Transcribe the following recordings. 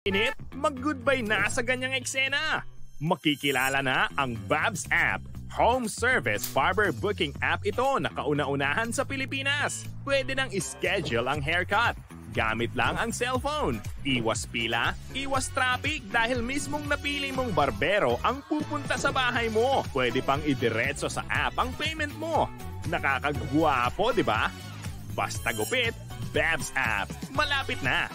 Init, mag-goodbye na sa ganyang eksena. Makikilala na ang Babs App. Home service barber booking app ito na kauna-unahan sa Pilipinas. Pwede nang ischedule ang haircut. Gamit lang ang cellphone. Iwas pila, iwas traffic dahil mismong napili mong barbero ang pupunta sa bahay mo. Pwede pang idiretso sa app ang payment mo. Nakakagwapo, di ba? Basta gupit, Babs App. Malapit na.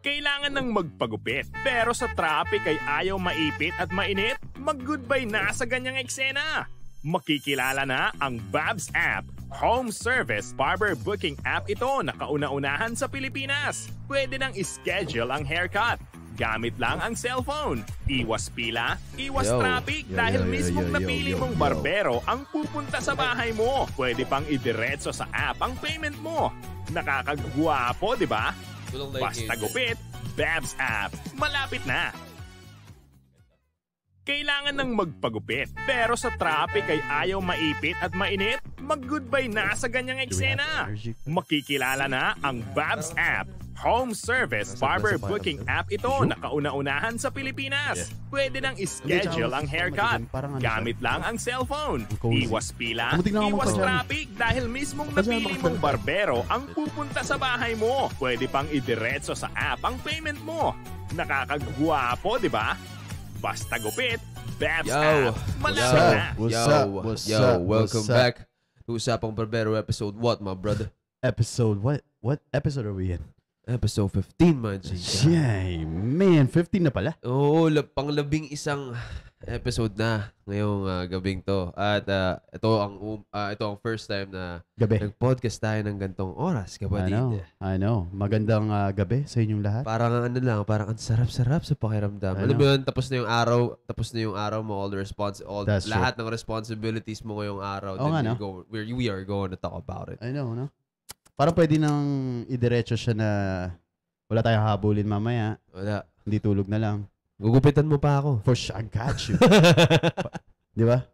Kailangan ng magpagupit pero sa traffic ay ayaw maipit at mainit? Mag-goodbye na sa ganyang eksena. Makikilala na ang Babs App. Home service barber booking app ito na kauna-unahan sa Pilipinas. Pwede nang ischedule ang haircut. Gamit lang ang cellphone. Iwas pila, iwas traffic dahil mismong napili mong barbero ang pupunta sa bahay mo. Pwede pang idiretso sa app ang payment mo. Nakakagwapo, di ba? Basta gupit, Babs App. Malapit na. Kailangan ng magpagupit pero sa traffic ay ayaw maipit at mainit? Mag-goodbye na sa ganyang eksena. Makikilala na ang Babs App. Home service barber booking app ito na kauna-unahan sa Pilipinas. Pwede nang ischedule ang haircut. Gamit lang ang cellphone. Iwas pila, iwas traffic dahil mismong napili mong barbero ang pupunta sa bahay mo. Pwede pang idiretso sa app ang payment mo. Nakakagwapo, di ba? Basta gupit, Babs App. Malapit na. What's up? Welcome back to Usapang Barbero episode what, my brother? Episode what? What episode are we in? Episode 15, my G. Yay, man, 15 na pala. Oo, pang-labing isang episode na ngayong gabing to. At ito ang first time na nag-podcast tayo ng gantong oras, kapatid. I know. Magandang gabi sa inyong lahat. Parang parang ang sarap-sarap sa pakiramdam. Alam mo yun, tapos na yung araw mo, lahat ng responsibilities mo ngayong araw. We are going to talk about it. I know, no? Parang pwede nang idiretso siya na wala tayong habulin mamaya. Wala. Hindi tulog na lang. Gugupitan mo pa ako. For sure, I got you. Di ba?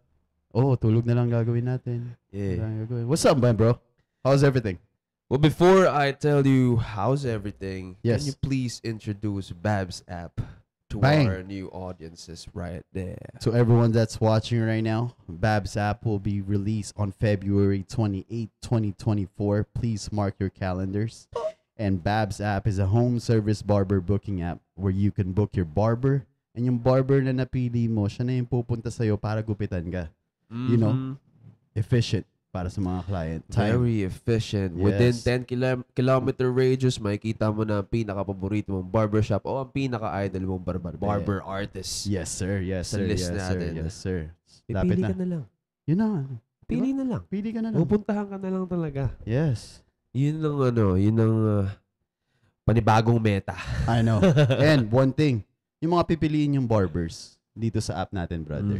Oo, tulog na lang gagawin natin. Yeah. What's up, man, bro? How's everything? Well, before I tell you how's everything, yes, can you please introduce Babs App to our new audiences right there? To everyone that's watching right now, Babs App will be released on February 28, 2024. Please mark your calendars. And Babs App is a home service barber booking app where you can book your barber, and yung barber na napili mo, siya na yung pupunta sa'yo para gupitan ka. You know, efficient para sa mga client. Very efficient. Yes. Within 10 kilometer radius, makikita mo na ang pinaka-paborito mong barbershop o ang pinaka-idol mong barber artist. Yes, sir. Yes, sir. Sa list natin. Yes, sir. Pili ka na lang. Yun na. Pili na lang. Pili ka na lang. Pupuntahan ka na lang talaga. Yes. Yun ang panibagong meta. I know. And one thing, yung mga pipiliin yung barbers dito sa app natin, brother,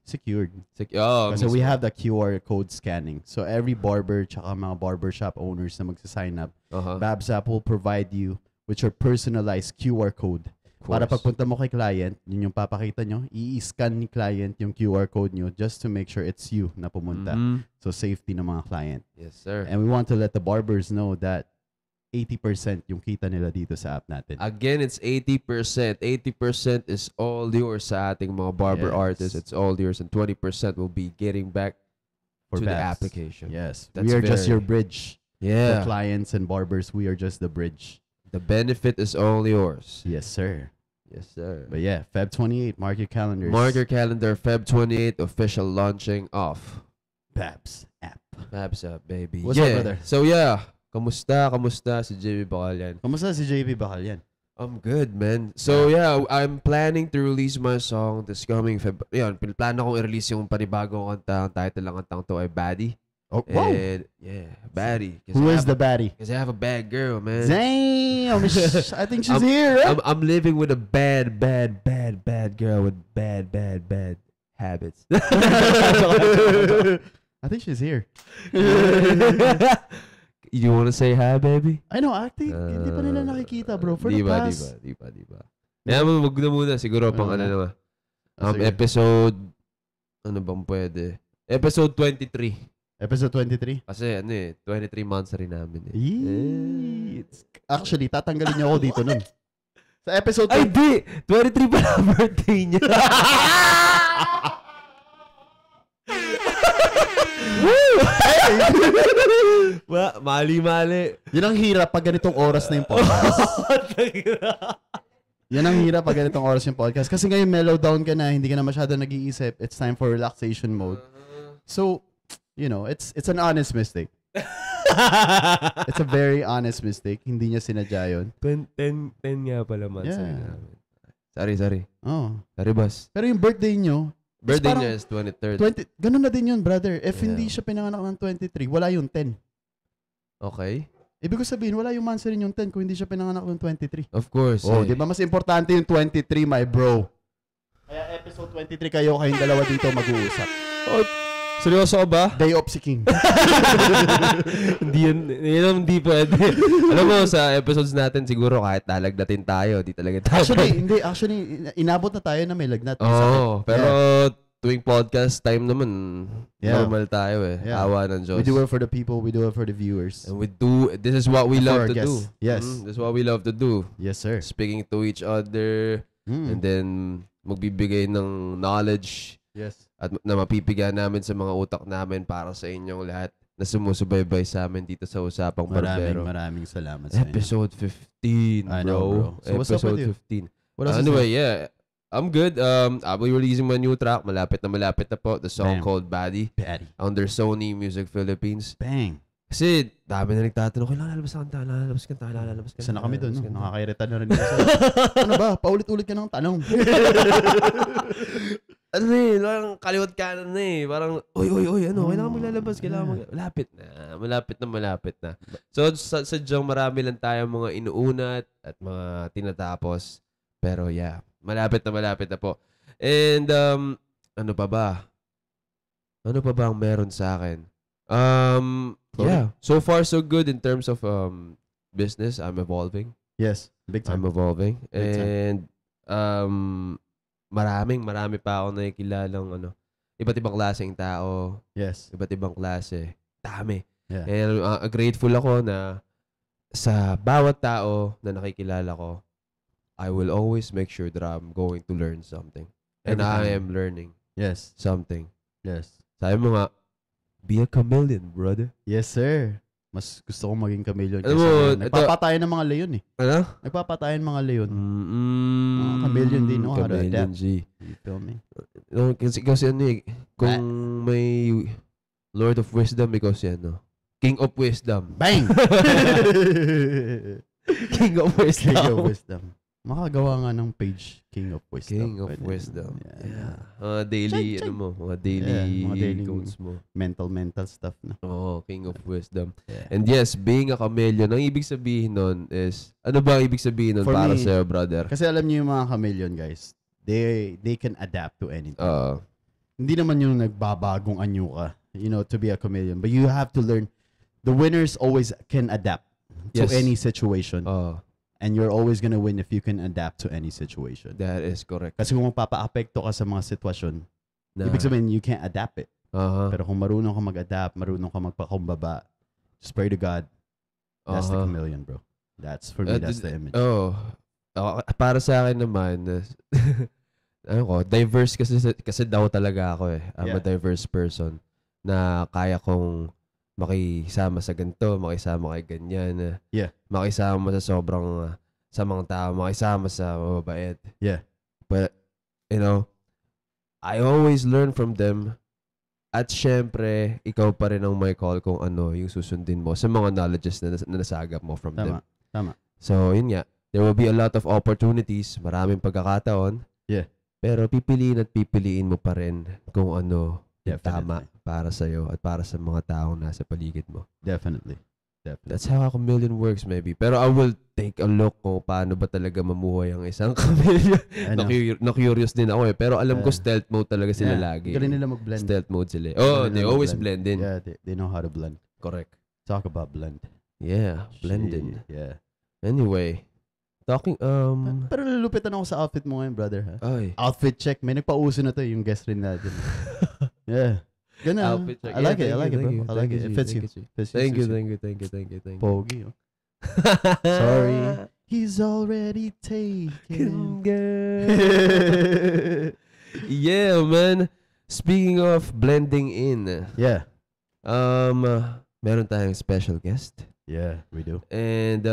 secured. Kasi we have the QR code scanning. So every barber tsaka mga barbershop owners na magsa-sign up, Babs App will provide you with your personalized QR code. Para pagpunta mo kay client, yun yung papakita nyo, i-scan ni client yung QR code nyo just to make sure it's you na pumunta. So safety ng mga client. Yes, sir. And we want to let the barbers know that 80% yung kita nila dito sa app natin. Again, it's 80%. 80% is all yours sa ating mga barber artists. It's all yours. And 20% will be getting back to the application. Yes. We are just your bridge. Yeah. For clients and barbers, we are just the bridge. The benefit is all yours. Yes, sir. Yes, sir. But yeah, Feb 28, mark your calendars. Mark your calendar, Feb 28, official launching of Babs App. Babs App, baby. What's up, brother? So yeah, kamusta si JB Bacalian? Kamusta si JB Bacalian? I'm good, man. So yeah, I'm planning to release my song this coming Feb. Yan, plano kong i-release yung panibagong kanta. Ang title ng kantang to ay Baddie. Oh, wow. And yeah, baddie. Who is the baddie? Because I have a bad girl, man. Damn, I think she's here. Right? I'm living with a bad girl with bad habits. I think she's here. You want to say hi, baby? I know. I think hindi pa nila nakikita, bro. For the past. Di ba. Kaya wag na muna. Siguro pang ano naman. Episode, ano bang pwede? Episode 23. Episode 23? Kasi 23 months rin namin Actually, tatanggalin niyo ako dito nun. Sa episode... Ay, di! 23 pa na birthday niya. Mali. Yun ang hirap pag ganitong oras na yung podcast. Yan ang hirap pag ganitong oras yung podcast. Kasi ngayon mellow down ka na, hindi ka na masyado nag-iisip. It's time for relaxation mode. So, it's an honest mistake. It's a very honest mistake. Hindi niya sinadya yun. 10 nga pala months. Yeah. Sorry. Oh. Sorry, boss. Pero yung birthday niyo, niya is 23rd. Ganun na din yun, brother. If hindi siya pinanganak ng 23, wala yung 10. Okay. Ibig ko sabihin, wala yung months rin yung 10 kung hindi siya pinanganak ng 23. Of course. Oh, di ba mas importante yung 23, my bro? Kaya episode 23 kayong dalawa dito mag-uusap. Oh, seryoso ka ba? Day of si King. Hindi pwede. Alam mo, sa episodes natin, siguro kahit nalagnatin tayo, di talaga tayo. Actually, inabot na tayo na may lagnat. Pero tuwing podcast time naman, normal tayo eh. Yeah. Awa ng Diyos. We do it for the people, we do it for the viewers. And this is what we love to do. Yes. This is what we love to do. Yes, sir. Speaking to each other, and then magbibigay ng knowledge. Yes. At na mapipigyan namin sa mga utak namin para sa inyong lahat na sumusubaybay sa amin dito sa Usapang Barbero. Maraming salamat sa inyo. Episode 15, bro. I know, bro. So what's up with you? 15. Anyway, I'm good. I'll be releasing my new track. Malapit na po. The song called Baddie. Under Sony Music Philippines. Bang. Kasi dami na nagtatanong, kailangan lalabas kanta. Isa na kami doon, no? Nakakairita na rin dito. Ano ba? Paulit-ulit ka ng tanong. Parang kaliwat kanan Parang, kailangan maglalabas, malapit na. So, sadyang marami lang tayo mga inuunat at mga tinatapos. Pero malapit na po. And, ano pa ba ang meron sa akin? So far so good in terms of business. I'm evolving. Yes, big time. I'm evolving. And, marami pa ako nakikilalang iba't ibang klaseng tao. Yes. Iba't ibang klase. Dami. Yeah. And grateful ako na sa bawat tao na nakikilala ko, I will always make sure that I'm going to learn something. And I am learning something. Yes. Sabi mo nga, be a chameleon, brother. Yes, sir. Mas gusto kong maging chameleon kasi nagpapatayan ng mga leon eh. Ano? Nagpapatayan mga leon. Chameleon din, no? How to adapt. You feel me? Kasi kung may Lord of Wisdom, ikaw si King of Wisdom. Bang! King of Wisdom. King of Wisdom. Makagawa nga ng page King of Wisdom. King of Wisdom. Daily, mga daily quotes mo. Mental stuff na. King of Wisdom. Yeah. And yes, being a chameleon, ang ibig sabihin nun is, ano ba ang ibig sabihin nun para sa'yo, brother? Kasi alam niyo yung mga chameleon, guys, they can adapt to anything. Hindi naman yung nagbabagong anyo ka, to be a chameleon. But you have to learn, the winners always can adapt to any situation. And you're always gonna win if you can adapt to any situation. That is correct. Kasi kung magpapa-apekto ka sa mga sitwasyon, ibig sabihin, you can't adapt it. Pero kung marunong ka mag-adapt, marunong ka magpakumbaba, just pray to God. That's the chameleon, bro. That's, for me, that's the image. Para sa akin naman, diverse kasi daw talaga ako eh. I'm a diverse person na kaya kong makisama sa ganito, makisama kay ganyan. Makisama sa sobrang samang tao, makisama sa mababait. But, I always learn from them. At syempre, ikaw pa rin ang may call kung ano yung susundin mo sa mga knowledges na nasagap mo from them. Tama. So, yun nga. There will be a lot of opportunities, maraming pagkakataon. Pero pipiliin mo pa rin kung ano tama para sa'yo at para sa mga taong nasa paligid mo. Definitely. That's how a chameleon works maybe. Pero I will take a look kung paano ba talaga mamuhay ang isang chameleon. Na-curious din ako eh. Pero alam ko stealth mode talaga sila lagi. Galing nila mag-blend. Stealth mode sila. They always blend in. Yeah, they know how to blend. Correct. Talk about blend. Yeah, blending. Yeah. Anyway, talking, pero lulupitan ako sa outfit mo ngayon, brother. Ha? Ay. Outfit check. May nagpauso na to yung guest rin natin. Yeah. Gana. I like it, bro. I like it. It fits you. Thank you. Pogi. Sorry. He's already taken. Yeah, man. Speaking of blending in. Yeah. Meron tayong special guest. Yeah, we do. And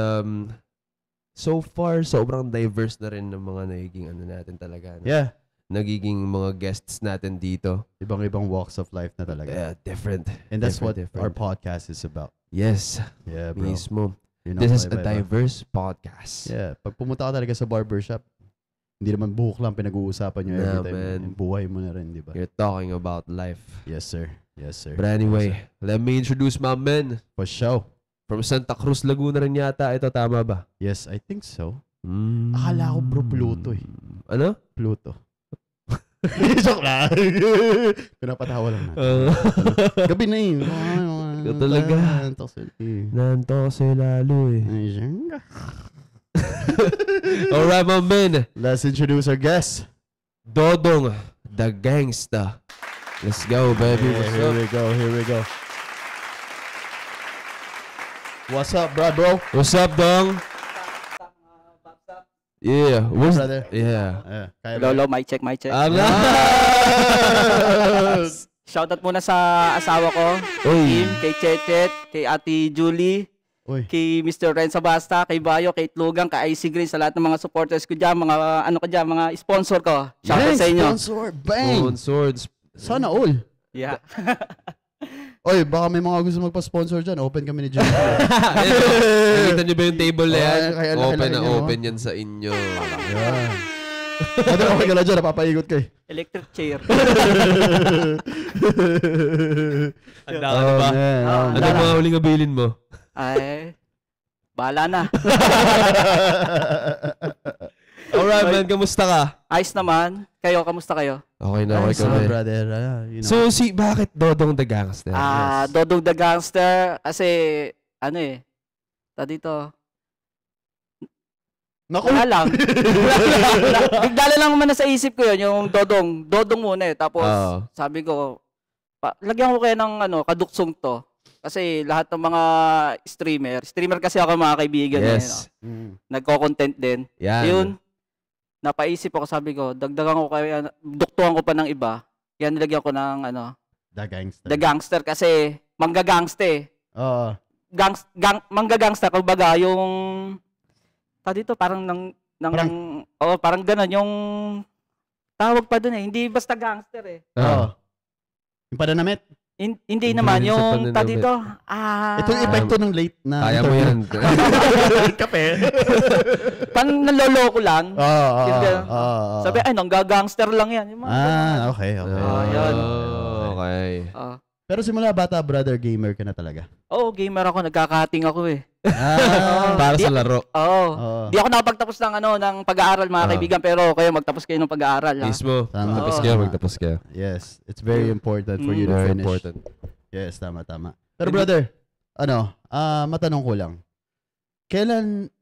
so far, sobrang diverse na rin ng mga nagiging natin talaga. No? Yeah. Nagiging mga guests natin dito. Ibang-ibang walks of life na talaga. Yeah, different. And that's different. Our podcast is about. Yes. Yeah, bro. Mismo. This is a diverse podcast. Yeah. Pag pumunta ka talaga sa barbershop, hindi naman buhok lang pinag-uusapan nyo every time. Man. Yung buhay mo na rin, di ba? You're talking about life. Yes, sir. Yes, sir. But anyway, let me introduce my man. For show. From Santa Cruz, Laguna rin yata. Ito, tama ba? Yes, I think so. Akala ko bro Pluto eh. Ano? Pluto. Joke lang. Pinapatawa lang natin. Gabi na eh. Ito talaga. Nantok kasi lalo eh. Alright, my man. Let's introduce our guest. Dodong, the gangsta. Let's go, baby. Yeah, here we go. What's up, bro? What's up, Dong? Yeah. What's brother? Yeah. Hello, mic check. Shoutout muna sa asawa ko, Kim, kay Chechet, kay Ate Julie, kay Mr. Renza Basta, kay Bayo, kay Tlugang, kay Icy Green, sa lahat ng mga supporters ko dyan, mga sponsor ko. Shoutout sa inyo. Sponsor, bang! Sponsors. Sana all. Yeah. Oy, baka may mga gusto magpa-sponsor dyan. Open kami ni Jimmy. Nakita nyo ba yung table na yan? Open na open yan sa inyo. Yeah. Okay ka na dyan, napapaikot kayo. Electric chair. Handa ka na ba? Ano mga huling abilin mo? Ay, bahala na. Alright, man, kamusta ka? Ayos naman. Kayo, kamusta kayo? Okay na, okay kami. Brother. So, bakit Dodong the Gangster? Dodong the Gangster, kasi, dito. Naku! Wala lang. Bigdala lang naman sa isip ko yun, yung Dodong. Dodong muna eh. Tapos, sabi ko, lagyan ko kayo ng kaduksong to. Kasi lahat ng mga streamer kasi ako mga kaibigan. Yes. Nagko-content din. Yan. Yun, napaisip ako, sabi ko, dagdagan ko kayo, duktuhan ko pa ng iba. Yan, nilagyan ko ng The Gangster. The Gangster kasi manggagangster eh. Oo. Manggagangster, kumbaga, yung dito parang parang gano'n yung tawag pa dun eh. Hindi basta gangster eh. Oo. Yung pananamit? Hindi naman yung dito. Ito yung epekto ng late na. Kaya mo yan. Kape. Pan naloloko lang. Sabi, nanggagangster lang yan. Okay. Yan. Okay. Pero simula bata, brother, gamer ka na talaga? Oo, gamer ako. Nagkakating ako eh. Para sa laro. Oo. Di ako nakapagtapos ng pag-aaral, mga kaibigan. Pero kayo, magtapos kayo ng pag-aaral. Mismo. Magtapos kayo. Yes. It's very important for you to finish. Very important. Yes, tama. Pero brother, matanong ko lang. Kailan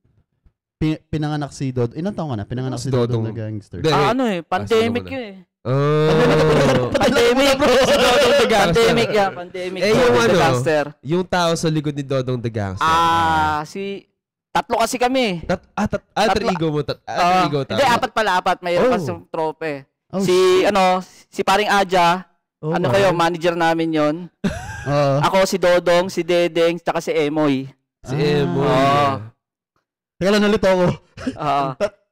pinanganak si Dodong? Ilang taon ka na? Pinanganak si Dodong na Gangster? Pandemic yun eh. Pandemic. Pandemic. Gangster. Yung tao sa likod ni Dodong the Gangster. Tatlo kasi kami. Alter ego mo. Hindi, apat. Mayroon pa yung trope. Si paring Aja. Kayo, manager namin yon. Ako, si Dodong, si Dedeng, tsaka si Emoy. Si Emoy. Teka lang, nalito ako.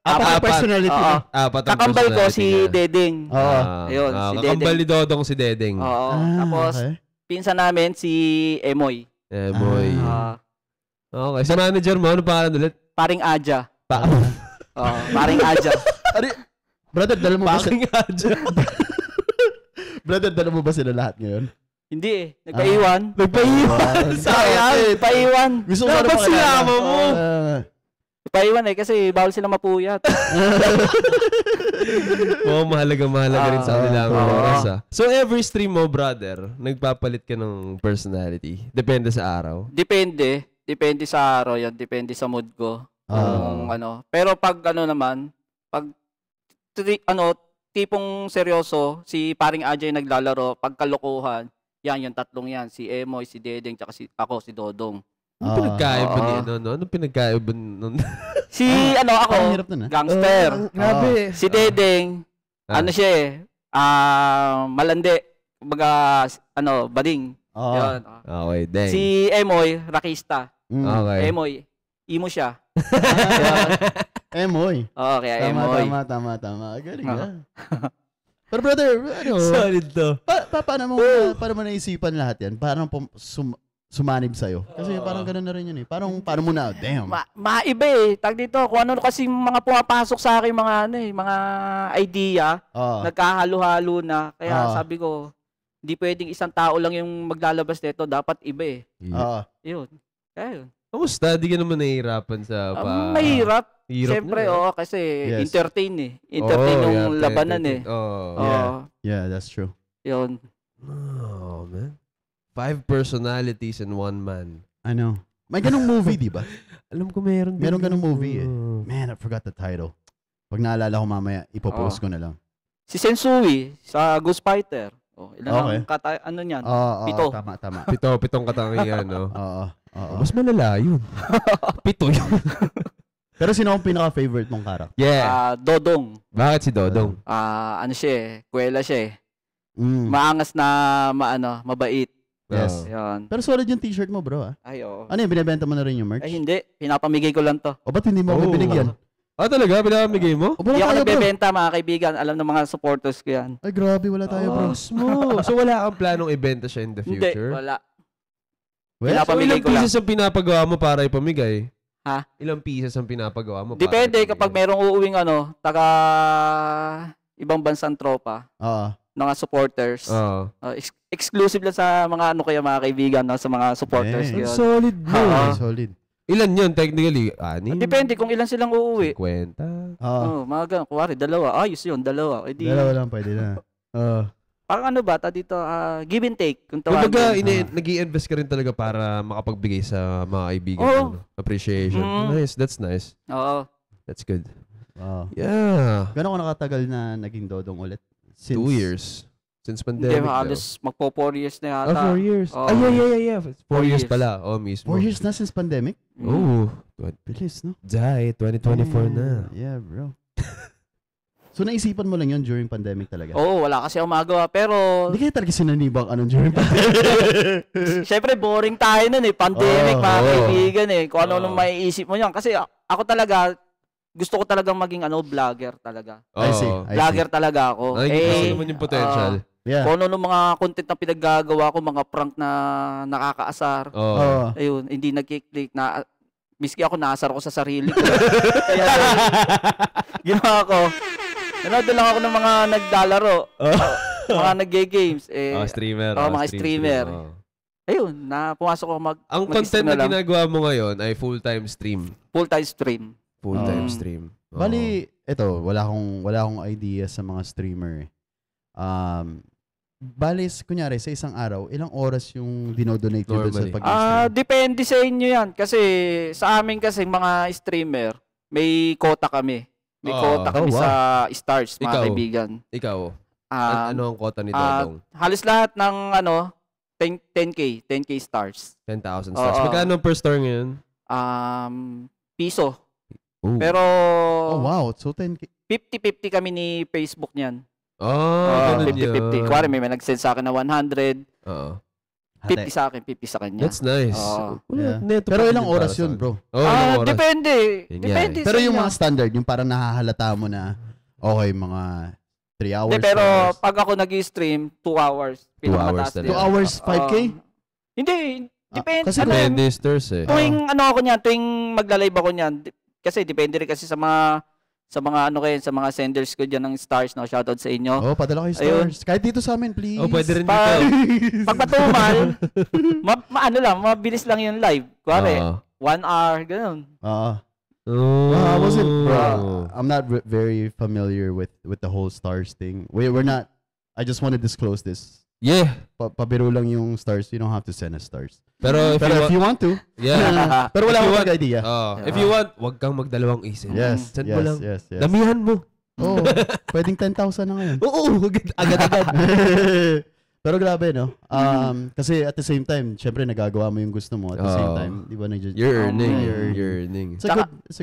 Apat personality. Kakambal ko si Dedeng. Ayun, si Dedeng. Kakambal ni Dodong si Dedeng. Tapos, pinsan namin si Emoy. Emoy. Okay. Si manager mo, ano pangalan ulit? Paring Aja. Paring Aja. Brother, dala mo ba Paring Aja. Brother, dala mo ba sila lahat ngayon? Hindi eh. Nagpaiwan. Sayang. Nagpaiwan. Gusto mo dapat sinama mo? Nagpaiwan eh kasi bawal sila mapuyat. Mahalaga rin sa kanila ang oras. So every stream mo, brother, nagpapalit ka ng personality? Depende sa araw? Depende sa araw yan. Depende sa mood ko. Pero pag naman, pag tipong seryoso, si paring Ajay naglalaro, pag kalokohan, Yan, yung tatlong yan. Si Emoy, si Dedeng, tsaka ako, si Dodong. Ano pinagkaiba niya? Ano pinagkaiba nun? Si, ako, gangster. Grabe. Si Dedeng, siya malandi. Kumbaga, bading. Yun. Okay, dang. Si Emoy, rakista. Okay. Emoy, imo siya. Emoy. Oo, kaya Emoy. Tama. Galing na. Pero brother, solid to. Paano mo naisipan lahat yan? Paano sumanib sa'yo? Kasi parang gano'n na rin yun eh. Paano mo na, damn. Maiba eh. Tag dito, kung ano kasi mga pumapasok sa akin mga idea, nagkahalo-halo na. Kaya sabi ko, hindi pwedeng isang tao lang yung maglalabas nito, dapat iba eh. Yun. Kaya yun. Kamusta? Di ka naman nahihirapan sa mahirap. Siyempre, kasi entertain eh. Entertain yung labanan eh. Yeah, that's true. Yun. Oh, man. 5 personalities in 1 man. Ano? May ganung movie, di ba? Alam ko meron. Meron ganung movie eh. Man, I forgot the title. Pag naalala ko mamaya, ipopost ko na lang. Si Sensui sa Ghost Fighter. Ilan ang niyan? 7. Tama. 7 katangian, no? Oo. Mas malala yun. 7 yun. Pero sino ang pinaka-favorite mong karakter? Yeah. Dodong. Bakit si Dodong? Siya eh. Kuwela siya eh. Maangas na, mabait. Yes. Yan. Pero solid yung t-shirt mo, bro. Ay, oo. Ano yun, binibenta mo na rin yung merch? Ay, hindi. Pinapamigay ko lang to. O, ba't hindi mo ako binigyan? Talaga? Pinapamigay mo? Hindi ako nagbebenta, mga kaibigan. Alam ng mga supporters ko yan. Ay, grabe. Wala tayo, bro. So, wala kang planong ibenta siya in the future? Hindi, wala. So, ilang pieces ang pinapagawa mo para ipamigay? Ha? Ilang pieces ang pinapagawa mo? Depende kapag merong uuwing taga ibang bansang tropa. Mga supporters. Exclusive lang sa mga mga kaibigan, sa mga supporters. Solid mo. Solid. Ilan yun technically? 6? Depende kung ilan silang uuwi. 50? Mga ganun. Kuwari, 2. Ayos yun, 2. Dalawa lang, pwede na. Parang dito, give and take. Kung kumbaga, nag-i-invest ka rin talaga para makapagbigay sa mga kaibigan. Appreciation. Nice, that's nice. Oo. That's good. Wow. Yeah. Gano'n ko nakatagal na naging Dodong ulit? Since 2 years. Since pandemic. Hindi, halos magpo 4 years na yata. 4 years. Yeah. 4 years pala. Mismo. 4 years na since pandemic? Bilis, no? 2024 na. Yeah, bro. So, naisipan mo lang yun during pandemic talaga? Wala kasi akong magawa, pero... Hindi kayo talaga sinanibang during pandemic? Siyempre, boring tayo nun eh. Pandemic, mga kaibigan eh. Kung ano nung maiisip mo yan. Kasi ako talaga, gusto ko talagang maging vlogger talaga. I see. Vlogger talaga ako. Nakikita naman yung potential. Kung ano nung mga content na pinaggagawa ko, mga prank na nakakaasar. Ayun, hindi nagkiklik na... Miski ako, naasar ko sa sarili ko. Kaya, ginawa ko. Nanood lang ako ng mga naglalaro. Mga nag-games. Streamer. Mga streamer. Ayun, pumasok ako Ang content na ginagawa mo ngayon ay full-time stream. Full-time stream. Full-time stream. Bali, ito, wala akong idea sa mga streamer. Bali, kunyari, sa isang araw, ilang oras yung dinodonate nyo sa pag-stream? Depende sa inyo yan. Kasi sa amin kasi mga streamer, may quota kami. May quota kami sa stars, mga kaibigan. Ikaw? Ano ang quota ni Dodong? Halos lahat ng 10K stars. 10,000 stars. Magkano per star ngayon? Piso. Pero wow, so 10K. 50-50 kami ni Facebook niyan. Ganun 50-50. Kuwari may nag-send sa akin na 100. 50 sa akin, 50 sa kanya. That's nice. Pero ilang oras yun, bro? Ilang oras? Depende. Depende pero yung mga standard, yung parang nahahalata mo na, okay, mga 3 hours. Pero pag ako nag-stream, 2 hours. 2 hours. 2 hours, 5K? Hindi. Depende. Kasi depende stars eh. Tuwing ako niyan, tuwing magla-live ako niyan, kasi depende rin kasi sa mga sa mga senders ko diyan ng stars, no? Shoutout sa inyo. Padala kayo stars. Kahit dito sa amin, please. Pwede rin dito. Pag matumal, mabilis lang yung live. Kuwari, 1 hour, ganun. I'm not very familiar with the whole stars thing. We're not, I just want to disclose this. Yeah. Pabiro lang yung stars. You don't have to send us stars. Pero if you want to. Yeah. Pero wala akong idea. If you want, wag kang magdalawang isip. Yes. Send mo lang. Yes. Damihan mo. Pwedeng 10,000 na ngayon. Oo, agad-agad. Pero grabe, no? Kasi at the same time, syempre nagagawa mo yung gusto mo. At the same time, di ba? You're earning. It's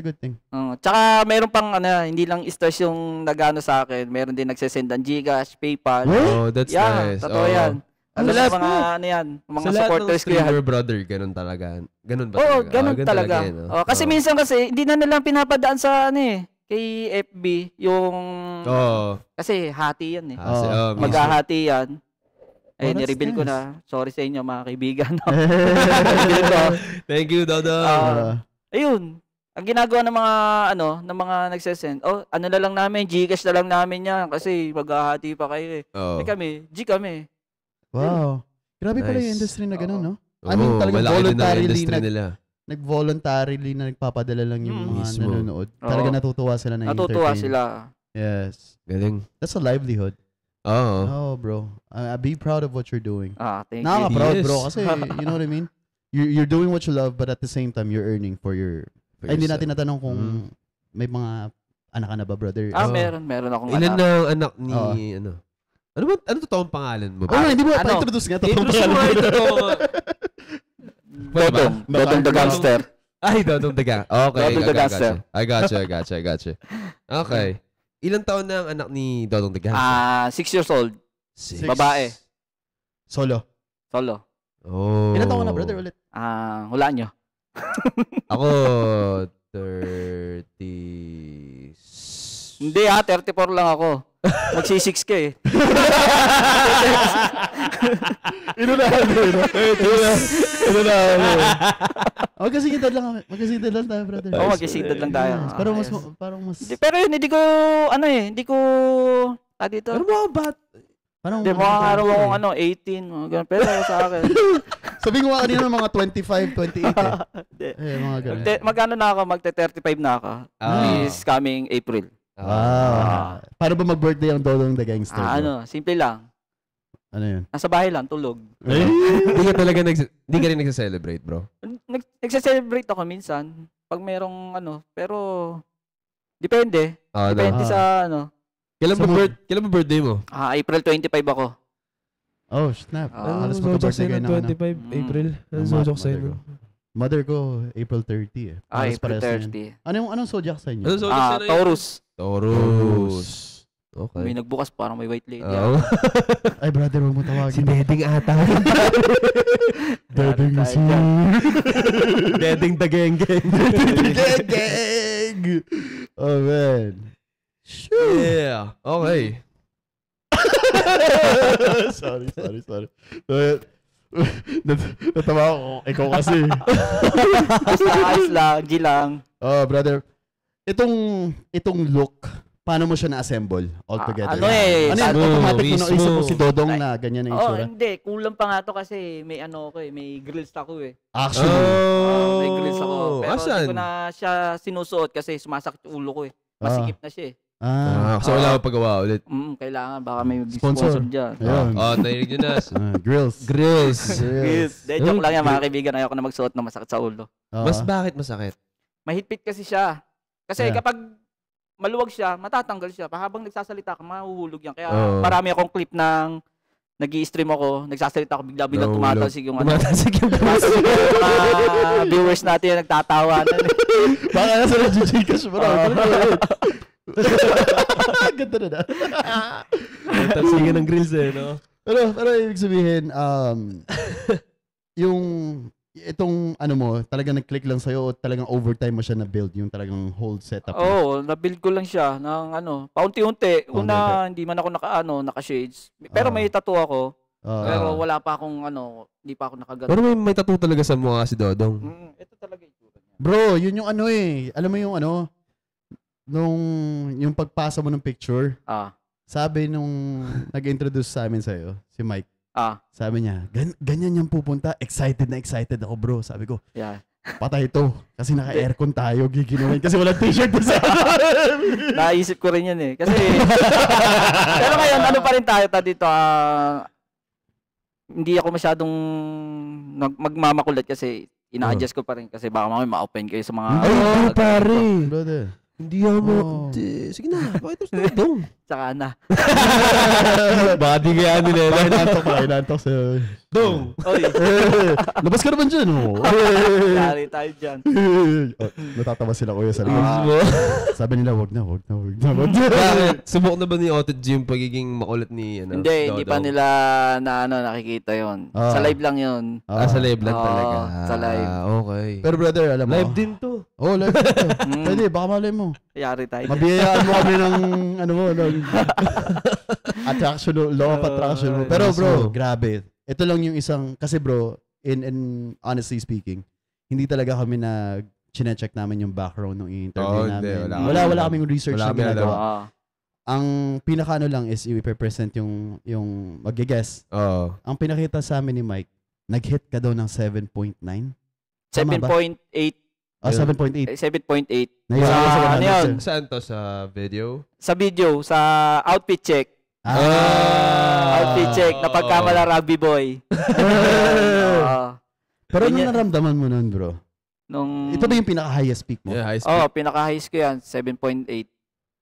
a good thing. Tsaka meron pang, hindi lang stress yung nagano sa akin. Meron din nagsesend ng Gcash, PayPal. Oh, that's nice. Totoo yan. Sa lahat mga supporters ko yan. Brother, ganun talaga. Ganun ba talaga? Ganun talaga. Kasi minsan hindi na nilang pinapadaan sa kay FB yung kasi hati yan maghahati yan. Ni-reveal ko na. Sorry sa inyo mga kaibigan. Thank you, Dodo. Ayun. Ang ginagawa ng mga nagsesend, ano na lang namin, Gcash na lang namin yan kasi maghahati pa kayo kami, G kami. Wow. Grabe pala yung industry na gano'n, no? I mean, talaga voluntarily na nagpapadala lang yung mga nanonood. Talaga natutuwa sila na entertain. Natutuwa sila. Yes. Galing. That's a livelihood. Oh, bro. Be proud of what you're doing. Thank you. Nakaka-proud, bro. Kasi, you know what I mean? You're doing what you love, but at the same time, you're earning for your... hindi natin natanong kung may mga anak ka na ba, brother? Meron akong ilan na anak ni, Ano totoong pangalan mo? Hindi mo pa-introduce nga totoong pangalan. Dodong the Gangster. Ay, Dodong the Gangster. Okay. Dodong the Gangster. I gotcha. Okay. Ilang taon na ang anak ni Dodong the Gangster? 6 years old. Babae. Solo. Oh. Ilan taon ka na, brother, ulit? Hulaan nyo. Ako, 30... Hindi 34 lang ako. Magsi-6 ka eh. Inunahan mo. Magkasing edad lang tayo, brother. Magkasing edad lang tayo. Parang mas... Pero yun, hindi ko... dito. Pero mga bat... Hindi, mga araw akong 18. Pero sa akin. Sabi ko kanina mga 25, 28 mga ganun. Magkano na ako? Magte-35 na ako. This coming April. Wow. Paano ba mag-birthday ang Dodong the Gangster? Simple lang. Ano yun? Nasa bahay lang, tulog. Hindi ka rin nagsa-celebrate, bro? Nagsa-celebrate ako minsan. Pag merong pero depende. Depende sa Kailan ba birthday mo? April 25 ako. Oh, snap. Halos magka-birthday kayo na 25 April. Zodiac sign. Mother ko, April 30 eh. April 30. Anong zodiac sign niyo? Taurus. Okay. May nagbukas parang may white lady. Ay, brother, huwag mo tawagin. Si Deding ata. Deding si... Deding the Geng-Geng. Oh, man. Yeah. Okay. Sorry. Natawa ako. Ikaw kasi. Ayos lang. G lang. Oh, brother. Itong look, paano mo siya na-assemble altogether? Automatic mo naisip mo si Dodong na ganyan na itsura? Hindi. Kulang pa nga to kasi may may grills ako eh. Actually? May grills ako. Pero hindi ko na siya sinusuot kasi sumasakit yung ulo ko eh. Masikip na siya eh. So wala akong pagawa ulit. Kailangan. Baka may sponsor dyan. Narinig nyo na. Grills. Joke lang yan mga kaibigan. Ayoko na magsuot na masakit sa ulo. Bakit masakit? Mahigpit kasi siya. Kasi kapag maluwag siya, matatanggal siya. Habang nagsasalita ka, mahuhulog yan. Kaya marami akong clip ng nag-i-stream ako, nagsasalita ako, bigla-bigla tumatalsik yung tumatalsik yung mga viewers natin yung nagtatawa. Baka nasa nag-Gcash mo na. Ganda na. Talsigan ng grills eh, no? Pero ibig sabihin, itong talagang nag-click lang sa'yo o talagang overtime mo siya na-build yung talagang whole setup? Na-build ko lang siya ng paunti-unti. Una, hindi man ako naka-shades. Pero may tattoo ako. Pero wala pa akong hindi pa ako nakagano. Pero may tattoo talaga sa mukha si Dodong. Ito talaga yung itsura niya. Bro, yun yung alam mo yung yung pagpasa mo ng picture. Sabi nung nag-introduce sa amin sa'yo, si Mike. Sabi niya, ganyan yung pupunta. Excited na excited ako, bro. Sabi ko, patay to. Kasi naka-aircon tayo. Giginawin. Kasi walang t-shirt na sa Naisip ko rin yan eh. Kasi, pero ngayon, pa rin tayo dito. Hindi ako masyadong magmamakulat kasi ina-adjust ko pa rin kasi baka mamaya ma-open kayo sa mga... Ay, pare. Brother. Hindi mo. Sige na, bakit mo sa Dong? Tsaka na. Baka di kaya nila. Inantok sa Dong. Oy. Labas ka naman dyan. Yari tayo dyan. Natatawa sila kuya sa labas. Sabi nila, wag na. Subok na ba ni Otto Jim pagiging makulit ni Hindi pa nila nakikita yon. Sa live lang yon. Sa live lang talaga. Sa live. Okay. Pero brother, alam mo. Live din to. Live din to. Pwede, baka malay mo. Yari tayo. Mabiyayaan mo kami ng attraction, law of attraction mo. Pero bro, grabe. Ito lang yung isang, kasi bro, in honestly speaking, hindi talaga kami chinecheck namin yung background ng interview namin. Wala kaming research na ginagawa. Ang pinakaano lang is i-present yung mag-guess. Ang pinakita sa amin ni Mike, nag-hit ka daw ng 7.9. 7.8. 7.8. 7.8. Ano yun? Saan to? Sa video? Sa video, sa outfit check. Outfit check. Napagkamala rugby boy. Pero ano naramdaman mo nun, bro? Ito ba yung pinaka-highest peak mo? Yeah, highest peak. Pinaka-highest ko yan. 7.8.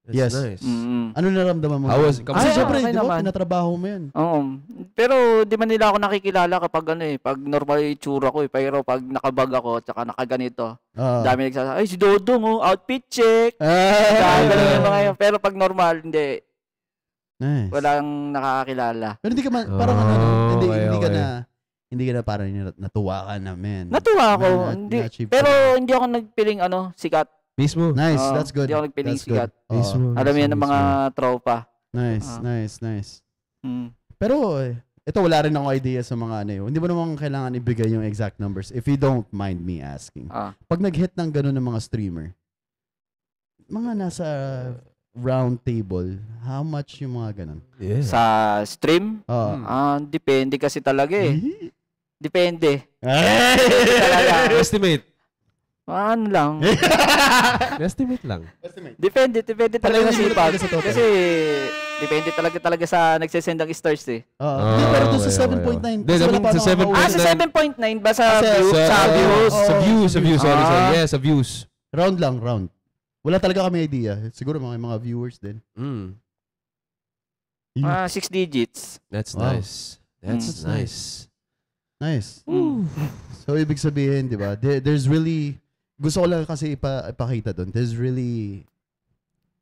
That's yes. Nice. Ano naramdaman mo? Kasi syempre, di ba, pinatrabaho mo yan. Oo. Pero di man nila ako nakikilala kapag pag normal yung itsura ko Pero pag nakabag ako, tsaka nakaganito, dami nagsasabi, ay si Dodong, outfit check. Yung mga yun. Pero pag normal, hindi. Nice. Walang nakakakilala. Pero hindi ka parang hindi ka na parang natuwa ka na, man. Natuwa ako. Pero hindi ako nagpiling sikat. Mismo. Nice, that's good. Hindi ako nagpiling sikat. Alam mo yan ng mga tropa. Nice. Pero, ito wala rin akong idea sa mga Hindi mo naman kailangan ibigay yung exact numbers if you don't mind me asking. Pag nag-hit ng gano'n ng mga streamer, mga nasa round table, how much yung mga gano'n? Yeah. Sa stream? Depende kasi talaga Depende. Talaga. Estimate. Ano lang. Estimate lang. Depende talaga sa sipag. Kasi depende talaga sa nagsesend ng stars Pero doon sa 7.9. Sa 7.9 ba sa views? Sa views. Sorry. Yeah, sa views. Round. Wala talaga kami idea. Siguro mga viewers din. 6 digits. That's nice. That's nice. Nice. So, ibig sabihin, di ba? There's really, gusto ko lang kasi ipakita doon. There's really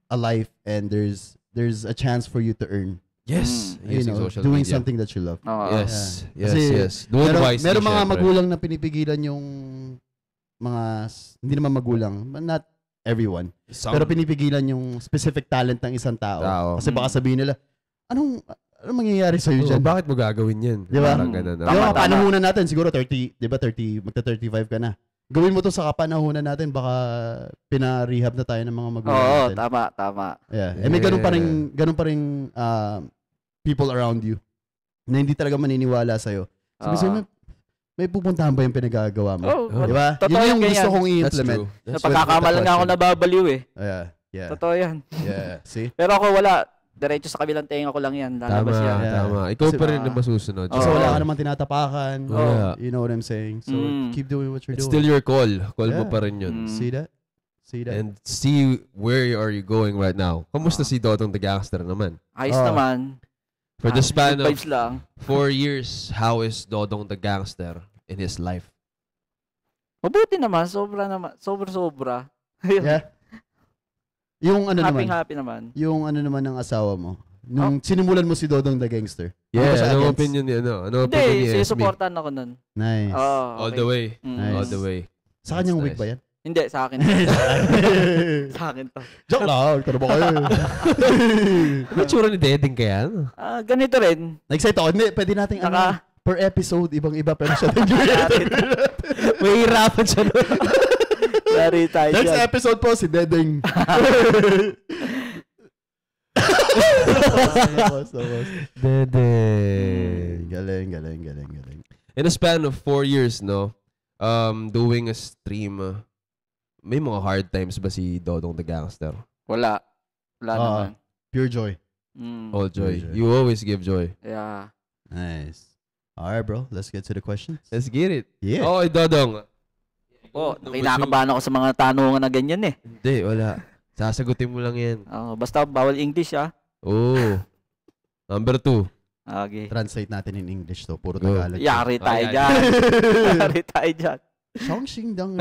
a life and there's a chance for you to earn. Yes. Doing something that you love. Yes. Do it wisely. Meron mga magulang na pinipigilan yung hindi naman magulang. Not everyone. Pero pinipigilan yung specific talent ng isang tao. Kasi baka sabihin nila, anong mangyayari sa'yo dyan? Bakit mo gagawin yan? Di ba? Yung kapanahunan natin, siguro 30, di ba 30, magta-35 ka na. Gawin mo to sa kapanahunan natin, baka pina-rehab na tayo ng mga magulang natin. Tama. Yeah. May ganun pa rin people around you na hindi talaga maniniwala sa'yo. Sabi sa'yo, may pupuntahan ba yung pinagagawa mo? Di ba? Yun yung gusto kong i-implement. Napagkakamalan nga ako nababaliw Yeah. Totoo yan. Yeah. See? Pero ako wala. Diretso sa kabilang tenga ko lang yan. Lalabas yan. Tama. Ikaw pa rin na masusunod. Kasi wala ka naman tinatapakan. You know what I'm saying? So, keep doing what you're doing. It's still your call. Call mo pa rin yun. See that? And see where are you going right now. Kamusta si Dodong the Gangster naman? Ayos naman. For the span of 4 years, how is Dodong the Gangster in his life? Mabuti naman. Sobra. Yeah. Yung happy naman. Yung naman ng asawa mo. Nung sinimulan mo si Dodong the Gangster. Yeah, anong opinion ni Hindi, sinusuportahan ako nun. Nice. All the way. Nice. All the way. Sa kanyang wig ba yan? Hindi, sa akin. Sa akin to. Joke lang. Kano ba kayo? Ano tsura ni Dedeng kaya? Ganito rin. Na-excite ako. Hindi, pwede natin per episode, ibang-iba. Pero siya may hirapan siya nun. Next episode po, si Dedeng. Dedeng. Galing. In a span of 4 years, doing a stream, may mga hard times ba si Dodong the Gangster? Wala naman. Pure joy. All joy. You always give joy. Yeah. Nice. Alright, bro. Let's get to the questions. Let's get it. Yeah. Okay, Dodong. Kinakabahan ako sa mga tanungan na ganyan Hindi, wala. Sasagutin mo lang yan. Basta bawal English, Oo. Number 2. Okay. Translate natin in English to. Puro Tagalog. Yari tayo dyan. Yari tayo dyan. Shangxing dang.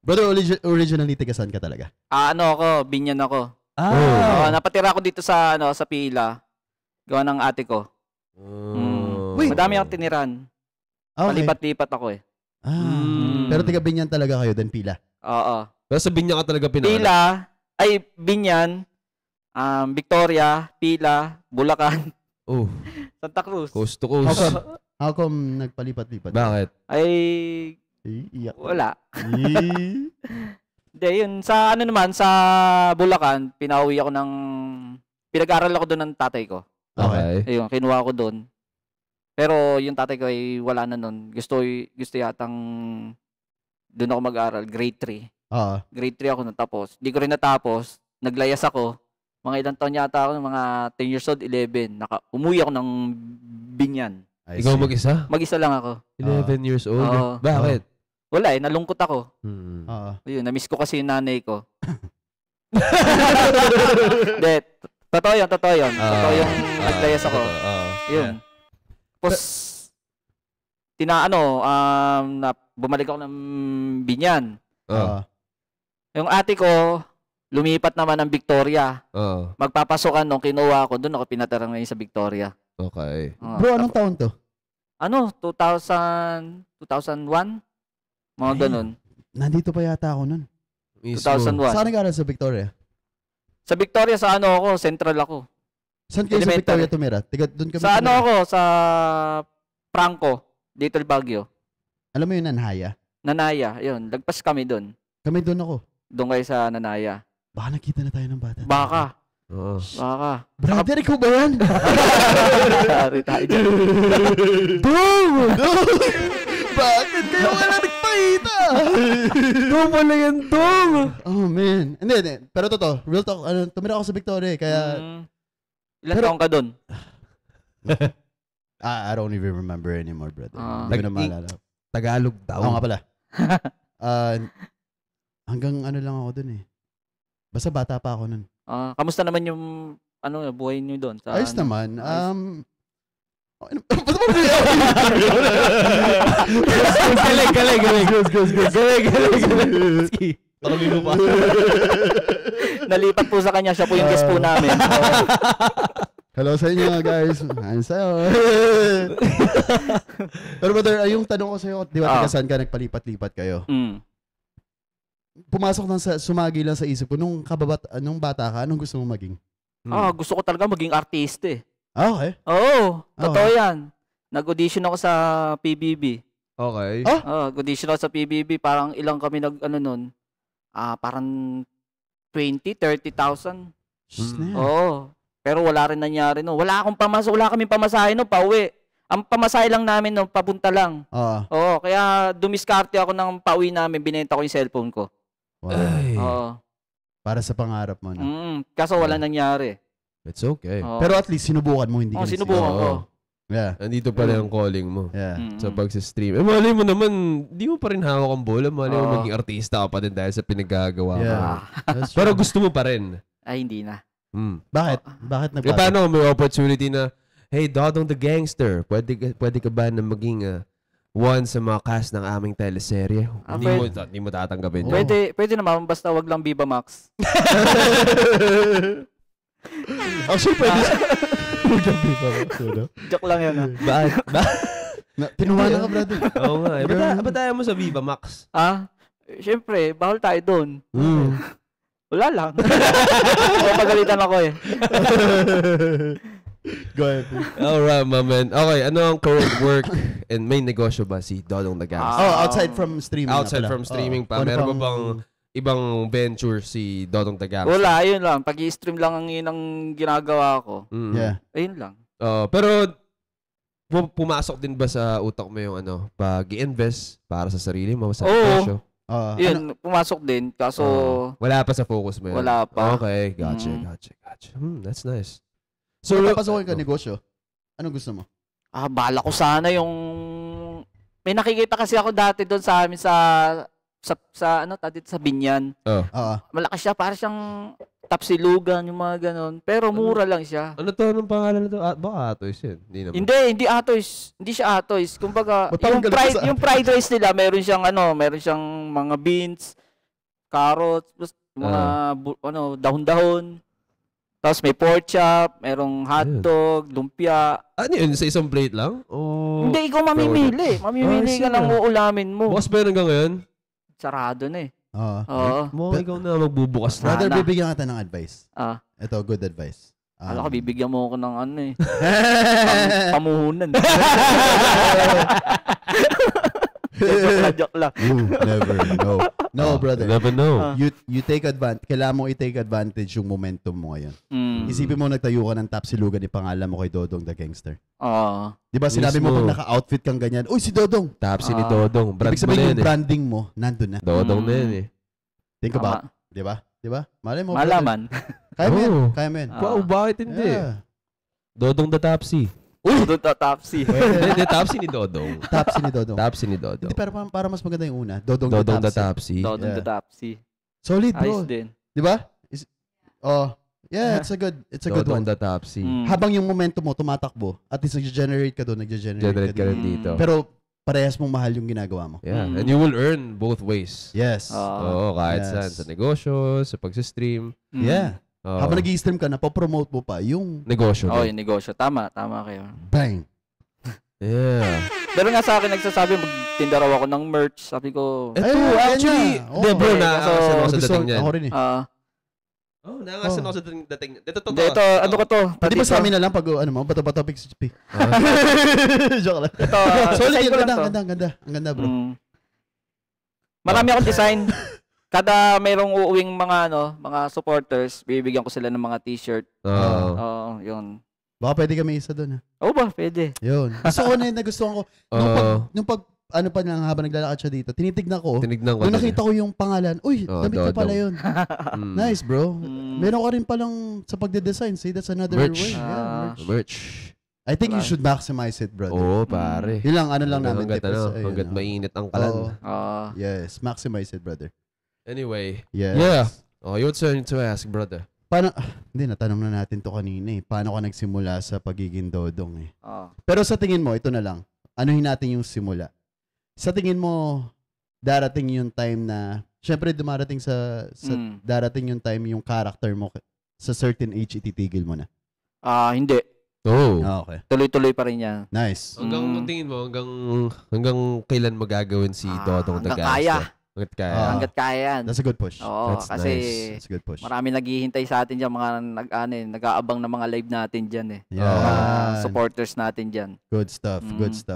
Brother, originally tigasan ka talaga? Ako, Binyan ako. Napatira ako dito sa Pila. Gawa ng ate ko. Madami akong tiniran. Palipat-lipat ako eh. Pero tiga Binyan talaga kayo, then Pila? Oo. Pero sa Binyan ka talaga Pila, Binyan, Victoria, Pila, Bulacan. Santa Cruz. Coast to coast. How come nagpalipat-lipat? Bakit? Iyak. Wala. Hindi, yun. Sa sa Bulacan, pinag-aral ako doon ng tatay ko. Okay. Ayun, kinuha ko doon. Pero yung tatay ko ay wala na nun. Gusto yatang doon ako mag-aral, grade 3. Grade 3 ako natapos. Hindi ko rin natapos. Naglayas ako. Mga ilang taon yata ako, mga 10 years old, 11. Umuwi ako ng Binyan. Ikaw mag-isa? Mag-isa lang ako. 11 years old? Bakit? Wala nalungkot ako. Ayun, na-miss ko kasi yung nanay ko. Hindi, totoo yun. Totoo yung naglayas ako. Yun. Tapos, bumalik ako ng Binyan. Yung ate ko, lumipat naman ng Victoria. Magpapasokan nung kinuha ko, doon ako pinatarang ngayon sa Victoria. Okay. Bro, anong taon to? 2001? Mga ganun. Nandito pa yata ako nun. 2001. Saan nag-aral sa Victoria? Sa Victoria, sa ako, central ako. Saan kayo sa Victoria tumira? Doon kami sa ako, sa Franco, Little Baguio. Alam mo yung Nanaya? Nanaya, yun. Lagpas kami doon. Kami doon ako. Doon kayo sa Nanaya. Baka nakita na tayo ng bata. Baka. Brother, ikaw ba yan? Sorry tayo dyan. Bakit kayo wala nagpakita? Dong pala yan, Dong! Oh, man. Hindi. Pero totoo, real talk, tumira ako sa Victoria, kaya... Ilan taong ka doon? I don't even remember anymore, brother. Hindi ko na maalala. Tagalog daw. Oo nga pala. Hanggang lang ako doon eh. Basta bata pa ako nun. Kamusta naman yung buhay niyo doon? Ayos naman. Galing. Tanongin mo pa. Nalipat po sa kanya. Siya po yung guest po namin. Hello sa inyo, guys. Ayun sa'yo. Pero brother, yung tanong ko sa'yo, di ba, saan ka nagpalipat-lipat kayo? Pumasok sumagi lang sa isip ko, nung bata ka, anong gusto mong maging? Gusto ko talaga maging artiste eh. Okay. Oo, totoo yan. Nag-audition ako sa PBB. Okay. Nag-audition ako sa PBB. Parang ilang kami nun. Parang 20,000-30,000. Oo. Pero wala rin nangyari no. Wala kaming pamasahe no, pauwi. Ang pamasahe lang namin no, papunta lang. Oo, kaya dumiskarte ako ng pauwi namin, binenta ko yung cellphone ko. Wow. Para sa pangarap mo no. Kaso wala nangyari. It's okay. Pero at least sinubukan mo, hindi ka sinubukan ko. Yeah. Nandito pala yung calling mo. Yeah. Sa pag-stream. Malay mo naman, di mo pa rin hawak ang bola. Malay mo maging artista ka pa din dahil sa pinagagawa mo. Pero gusto mo pa rin. Ay, hindi na. Bakit? Bakit nagbago? Paano may opportunity na, hey, Dodong the Gangster, pwede ka ba na maging one sa mga cast ng aming teleserye? Hindi mo tatanggapin yun. Pwede naman, basta wag lang Viva Max. Actually, pwede siya. Joke lang yan. Bakit? Pinuwanan ka, brother. Oo nga. Ba't tayo mo sa Viva Max? Siyempre, bawal tayo doon. Wala lang. Pagalitan ako eh. Go ahead. Alright, my man. Okay, ano ang current work and main negosyo ba si Dodong the Gangster? Outside from streaming. Outside from streaming pa. Meron ba bang ibang venture si Dodong the Gangster? Wala, ayun lang. Pag-i-stream lang ang ginagawa ko. Yeah. Ayun lang. Pero pumasok din ba sa utak mo yung pag-i-invest para sa sarili mo, sa negosyo? Yun, pumasok din. Kaso wala pa sa focus mo yun? Wala pa. Okay, gotcha. That's nice. So, papasokin ka negosyo, anong gusto mo? Bala ko sana yung may nakikita kasi ako dati doon sa amin sa ano, dito sa Binyan. Malakas siya, para siyang tapsilugan, yung mga ganon. Pero mura lang siya. Ano to? Anong pangalan nito? Baka Atoys yun. Hindi Atoys. Hindi siya Atoys. Kumbaga, yung fried rice nila, meron siyang mga beans, carrots, mga dahon-dahon. Tapos may pork chop, merong hotdog, lumpia. Ano yun? Sa isang plate lang? Hindi, ikaw mamimili. Mamimili ka ng uulamin mo. Bukas ba yun hanggang ngayon? Sarado na eh. Oo. Mo ikaw na magbubukas na. Brother, bibigyan kita ng advice. Ito, good advice. Alam ko, bibigyan mo ako ng ano eh. Pamuhunan. Joke lang. Never know. No, brother. Never know. You take advantage. Kailangan mo i-take advantage yung momentum mo ngayon. Isipin mo, nagtayo ka ng tapsilugan, ipangalan mo kay Dodong the Gangster. Di ba sinabi mo pag naka-outfit kang ganyan, uy, si Dodong. Tapsi ni Dodong. Ibig sabihin yung branding mo, nandun na. Dodong na yun eh. Think about. Di ba? Malay mo. Malaman. Kaya mo yan. Wow, bakit hindi? Dodong the Tapsi. Dodong the Tapsi. Hindi, Tapsi ni Dodong. Tapsi ni Dodong. Hindi, pero para mas maganda yung una. Dodong the Tapsi. Dodong the Tapsi. Solid, bro. Ayos din. Di ba? Yeah, it's a good one. Dodong the Tapsi. Habang yung momentum mo tumatakbo, at least nag-generate ka doon, Generate ka rin dito. Pero parehas mong mahal yung ginagawa mo. Yeah, and you will earn both ways. Yes. Oo, kahit saan. Sa negosyo, sa pag-stream. Yeah. Habang nag-i-stream ka, napopromote mo pa yung negosyo. Yung negosyo. Tama kayo. Bang! Yeah. Pero nga sa akin nagsasabi, magtinda raw ako ng merch. Sabi ko, ito, actually, bro, nakakasin ako sa dating niyan. Ako rin eh. Nakakasin ako sa dating niyan. Ito, ano ko to? Pwede ba sa amin na lang pag, bato-bato, PXP? Joke lang. Ito, solid, ganda. Ang ganda, bro. Marami akong design. Kada mayroong uuwing mga supporters, bibigyan ko sila ng mga t-shirt. Yun. Baka pwede kami isa doon, ha? Oo ba? Pwede. Yun. Gusto ko na nagustuhan ko. Nung pag pa lang habang naglalakad siya dito, tinignan ko. Nung nakita ko yung pangalan, uy, damit ko pala yun. Nice, bro. Meron ka rin palang sa pagde-design. See, that's another way. Merch. I think you should maximize it, brother. Oo, pare. Yun lang, ano lang namin. Hanggat mainit ang kalan. Yes, maximize it, brother. Anyway. Yes. Yeah. What's to ask, brother? Hindi, natanong na natin to kanina eh. Paano ka nagsimula sa pagiging Dodong eh? Pero sa tingin mo, ito na lang. Anuhin natin yung simula. Sa tingin mo, darating yung time na, syempre dumarating darating yung time yung character mo sa certain age, ititigil mo na? Hindi. Okay. Tuloy-tuloy pa rin yan. Nice. Hanggang tingin mo, hanggang kailan magagawin si Dodong the Gangster? Hanggat kaya yan. That's a good push. Oo, kasi nice. That's a good push. Marami naghihintay sa atin dyan, mga nag-aabang ng mga live natin dyan eh. Yeah. Mga supporters natin dyan. Good stuff.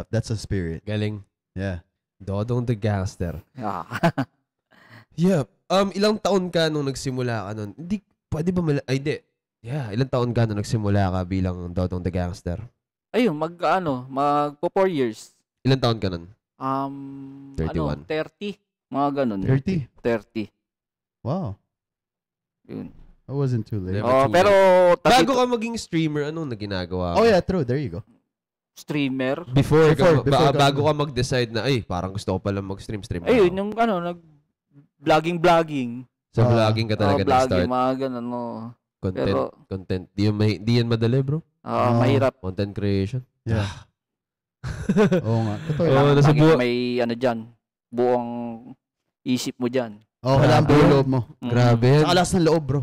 That's a spirit. Galing. Yeah. Dodong the Gangster. Yeah. Ilang taon ka nung nagsimula ka nun? Hindi, pwede ba hindi. Yeah, ilang taon ka nung nagsimula ka bilang Dodong the Gangster? Ayun, magpo 4 years. Ilang taon ka nun? 31. 30. Mga ganun. 30? Wow. Yun. I wasn't too late. Pero bago ka maging streamer, anong ginagawa? Oh yeah, true. There you go. Streamer? Before bago ka mag-decide na, parang gusto ko pala mag-stream. Ayun, yung vlogging. Sa vlogging ka talaga nag-start? Vlogging, mga ganun, Content. Di yan madali, bro. Mahirap. Content creation. Yeah. Oo nga. Totoo. May dyan. Buong isip mo dyan. Kailangan buong loob mo. Grabe yan. Saka lakas ng loob, bro.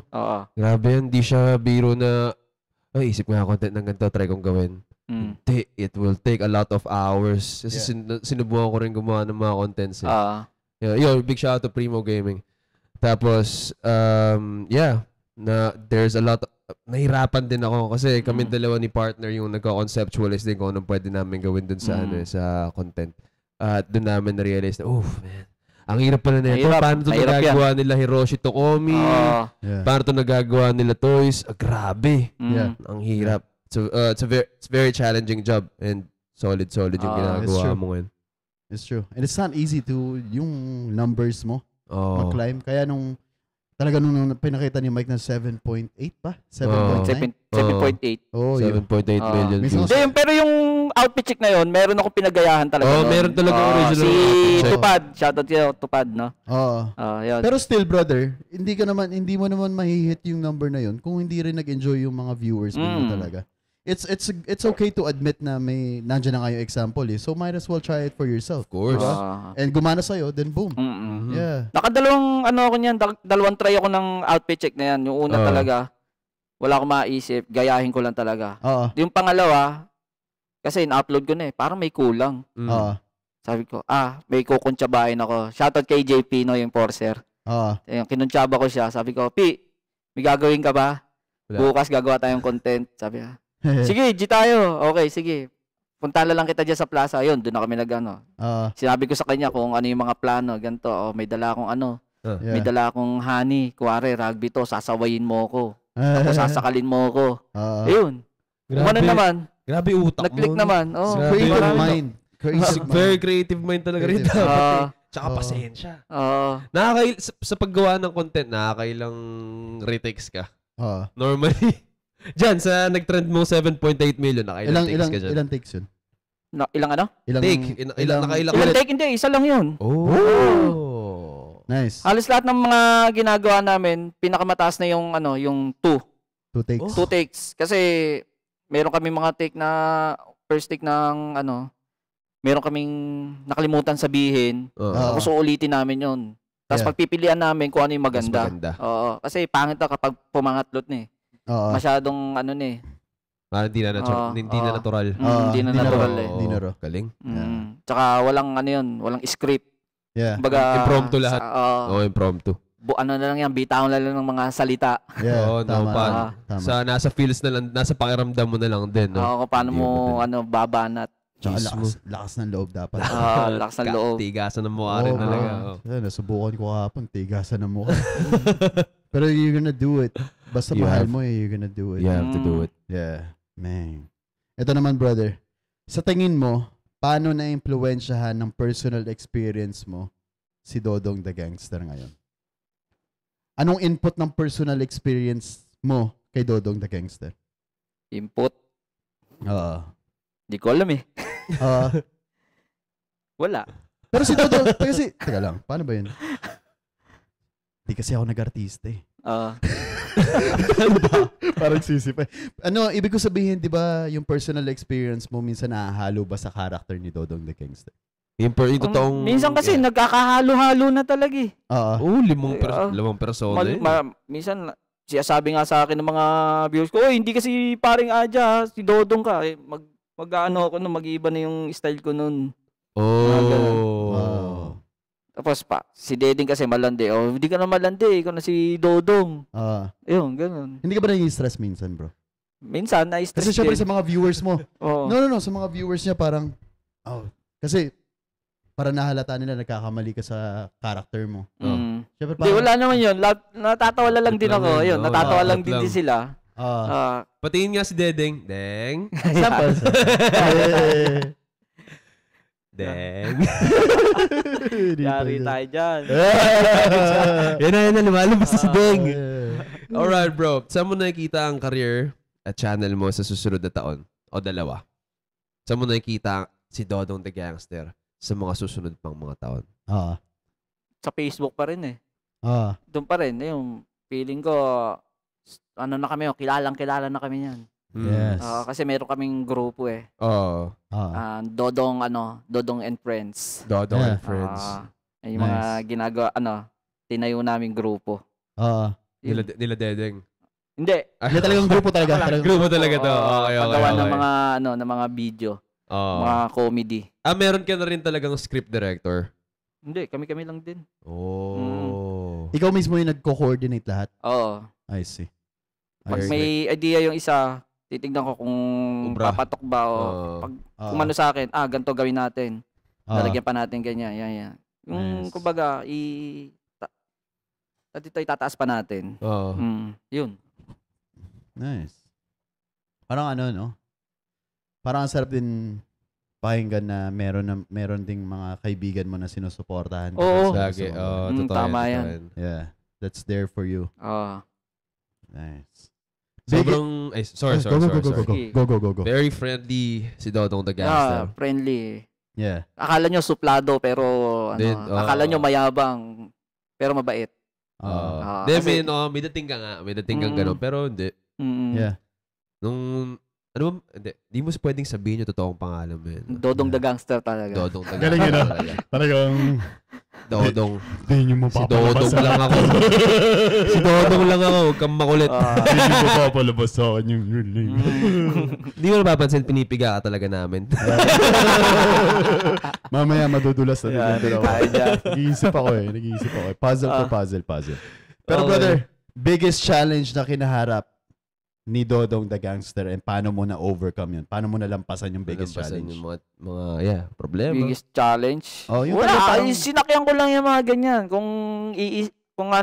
Grabe yan. Di siya biro na, isip nga content ng ganito, try kong gawin. It will take a lot of hours. Kasi sinubukan ko rin gumawa ng mga contents. Big shout out to Primo Gaming. Tapos, there's a lot nahirapan din ako kasi kami dalawa ni partner yung nagko-conceptualize din kung anong pwede namin gawin dun sa sa content. At doon namin na-realize na, man, ang hirap pala na ito. Paano ito nagagawa nila Hiroshi Tokomi? Paano ito nagagawa nila Toys? Grabe. Ang hirap. So, it's very challenging job and solid yung ginagawa mo ngayon. It's true. And it's not easy to, yung numbers mo, mag-climb. Kaya nung pinakita ni Mike na 7.8 pa? 7.9? 7.8. Oh, 7.8 million views. Pero yung outfit check na yun, meron akong pinagayahan talaga. Meron talaga original. Si Tupad, shoutout kayo, Tupad, no? Yun. Pero still, brother, hindi mo naman mahihit yung number na yun kung hindi rin nag-enjoy yung mga viewers mo talaga. It's okay to admit na nandiyan na nga yung example eh. So might as well try it for yourself. Of course. And gumana sa'yo, then boom. Yeah. Nakadalawang dalawang try ako ng outfit check na yan. Yung una talaga, wala akong maisip, gayahin ko lang talaga. Yung pangalawa, kasi in-upload ko na eh, parang may kulang. Sabi ko, may kukuntsabahin ako. Shoutout kay JP, no, yung Forcer. Yung kinuntsaba ko siya, sabi ko, P, may gagawin ka ba? Bukas gagawa tayong content. Sabi niya, sige, G tayo. Okay, sige. Punta lang kita dyan sa plaza. Ayun, doon na kami sinabi ko sa kanya kung ano yung mga plano. Ganito, may dala akong may dala akong honey. Kuwari, rugby to, sasawayin mo ko. Ako sasakalin mo ko. Ayun. Umano naman. Grabe utak mo. Nag-click naman. Creative mind. Very creative mind talaga rin. Tsaka pasensya. Sa paggawa ng content, nakakailang retakes ka. Normally. Diyan, sa nag-trend mo 7.8 million, nakailang takes ka dyan? Ilang takes yun? Ilang ano? Ilang take? Hindi, isa lang yun. Nice. Halos lahat ng mga ginagawa namin, pinakamataas na yung yung 2. 2 takes? 2 takes. Kasi, meron kami mga take na, first take ng meron kaming nakalimutan sabihin. Tapos uulitin namin yun. Tapos pagpipilian namin kung ano yung maganda. Oo. Kasi pangit na kapag pumangatlot na eh. Masyadong hindi na natural. Hindi na natural eh. Hindi na raw. Galing. Tsaka walang script. Yeah. Baga, impromptu lahat. Impromptu. Na lang yan, bitawan na lang ng mga salita. Yeah, tama. Nasa feels na lang, nasa pakiramdam mo na lang din, no? Kung paano mo babanat. Tsaka lakas ng loob dapat. Lakas ng loob. Tigasan ng mukha rin talaga. Nasubukan ko kapag tigasan ng mukha. Pero you're gonna do it. Basta mahal mo you're gonna do it. You have to do it. Yeah. Man. Ito naman, brother. Sa tingin mo, paano na-impluwensyahan ng personal experience mo si Dodong the Gangster ngayon? Anong input ng personal experience mo kay Dodong the Gangster? Input? Di ko alam eh. Wala. Pero si Dodong, teka lang, paano ba yun? Di kasi ako nag-artista eh. Ano ba? Parang sisip eh. Ibig ko sabihin, di ba, yung personal experience mo minsan nahahalo ba sa character ni Dodong the Gangster? Yung totoong... Minsan kasi nagkakahalo-halo na talaga eh. Limang persona eh. Minsan, sabi nga sa akin ng mga viewers ko, hindi kasi paring Adja, si Dodong ka. Mag-iiba na yung style ko nun. Tapos si Deding kasi malandi. Hindi ka na malandi. Ikaw na si Dodong. Ayun, ganun. Hindi ka ba nai-stress minsan, bro? Minsan, na-stress kasi syempre sa mga viewers mo. No. Sa mga viewers niya parang, kasi, para nahalata nila nagkakamali ka sa character mo. Syempre, parang, wala naman yun. Natatawa lang din ako. Ayun, natatawa lang din sila. Patingin nga si Dedeng. Deng. Sample. Deng. Yari tayo dyan. Yan na, lumalabas si Deng. Alright, bro. Saan mo nakikita ang career at channel mo sa susunod na taon? O dalawa? Saan mo nakikita si Dodong the Gangster sa mga susunod pang mga taon? Sa Facebook pa rin eh. Doon pa rin. Yung feeling ko, na kami, kilala na kami yan. Yes. Kasi meron kaming grupo eh. Dodong and Friends. Dodong and Friends. Yung mga ginagawa, tinayo naming grupo. Nila Dedeng. Hindi. Hindi talagang grupo talaga. Grupo talaga to. Paggawa ng mga, ng mga video. Mga comedy. Meron ka na rin talagang script director? Hindi, kami lang din. Ikaw mismo yung nagko-coordinate lahat? Oo. I see. Pag may idea yung isa, titignan ko kung papatok ba o pag kumano sa akin, ganito gawin natin. Lalagyan pa natin ganyan. Yan. Yung kumbaga, dito itataas pa natin. Yun. Nice. Parang no? Parang ang sarap din pakinggan na meron ding mga kaibigan mo na sinusuportahan. Oo. Lagi. Tama yan. Yeah. That's there for you. Oo. Nice. Sobrang, sorry. Go. Very friendly si Dodong the Gangster. Friendly. Yeah. Akala nyo suplado pero akala nyo mayabang pero mabait. May dating ka nga. May dating kang gano'n. Pero hindi. Yeah. Di mo pwedeng sabihin yung totoong pangalan mo yun. Dodong the Gangster talaga. Dodong the Gangster talaga. Talagang Dodong. Hindi nyo Si Dodong lang ako. Si Dodong lang ako. Huwag kang makulit. Hindi mo papalabas sa akin yung real name. Hindi mo napapansin, pinipiga ka talaga namin. Mamaya madudulas na din. Nag-iisip ako. Puzzle to puzzle. Pero brother, biggest challenge na kinaharap ni Dodong the Gangster and paano mo na overcome yun? Paano mo na lampasan yung biggest challenge? Yung mga problema. Biggest challenge? Yung wala, sinakyan ko lang yung mga ganyan. Kung kung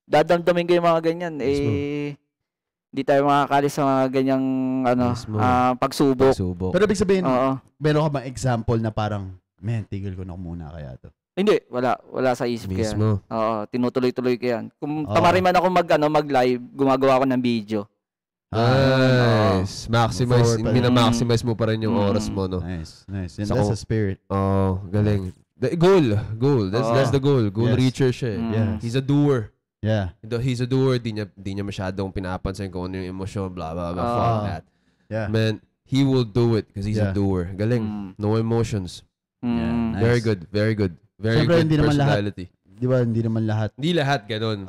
dadamdamin ko yung mga ganyan, hindi tayo makakalis sa mga ganyang pagsubok. Pero ibig sabihin, meron ka bang example na parang, tigil ko na muna kaya to? Hindi, wala sa isip ko yan. Oo, tinutuloy-tuloy ko yan. Kung tamari man ako mag-live, gumagawa ako ng video. Nice. Maximize mo pa rin yung oras mo, no? Nice. And that's the spirit. Galing. Goal. That's the goal. Goal reacher siya. Yes. He's a doer. Yeah. He's a doer. Di niya masyadong pinapansin kung ano yung emosyon, blah, blah, blah, fuck that. Yeah. Man, he will do it because he's a doer. Galing. No emotions. Yeah, nice. Very good. Very Siyempre, good personality. Di ba, hindi naman lahat. Hindi lahat, ganun.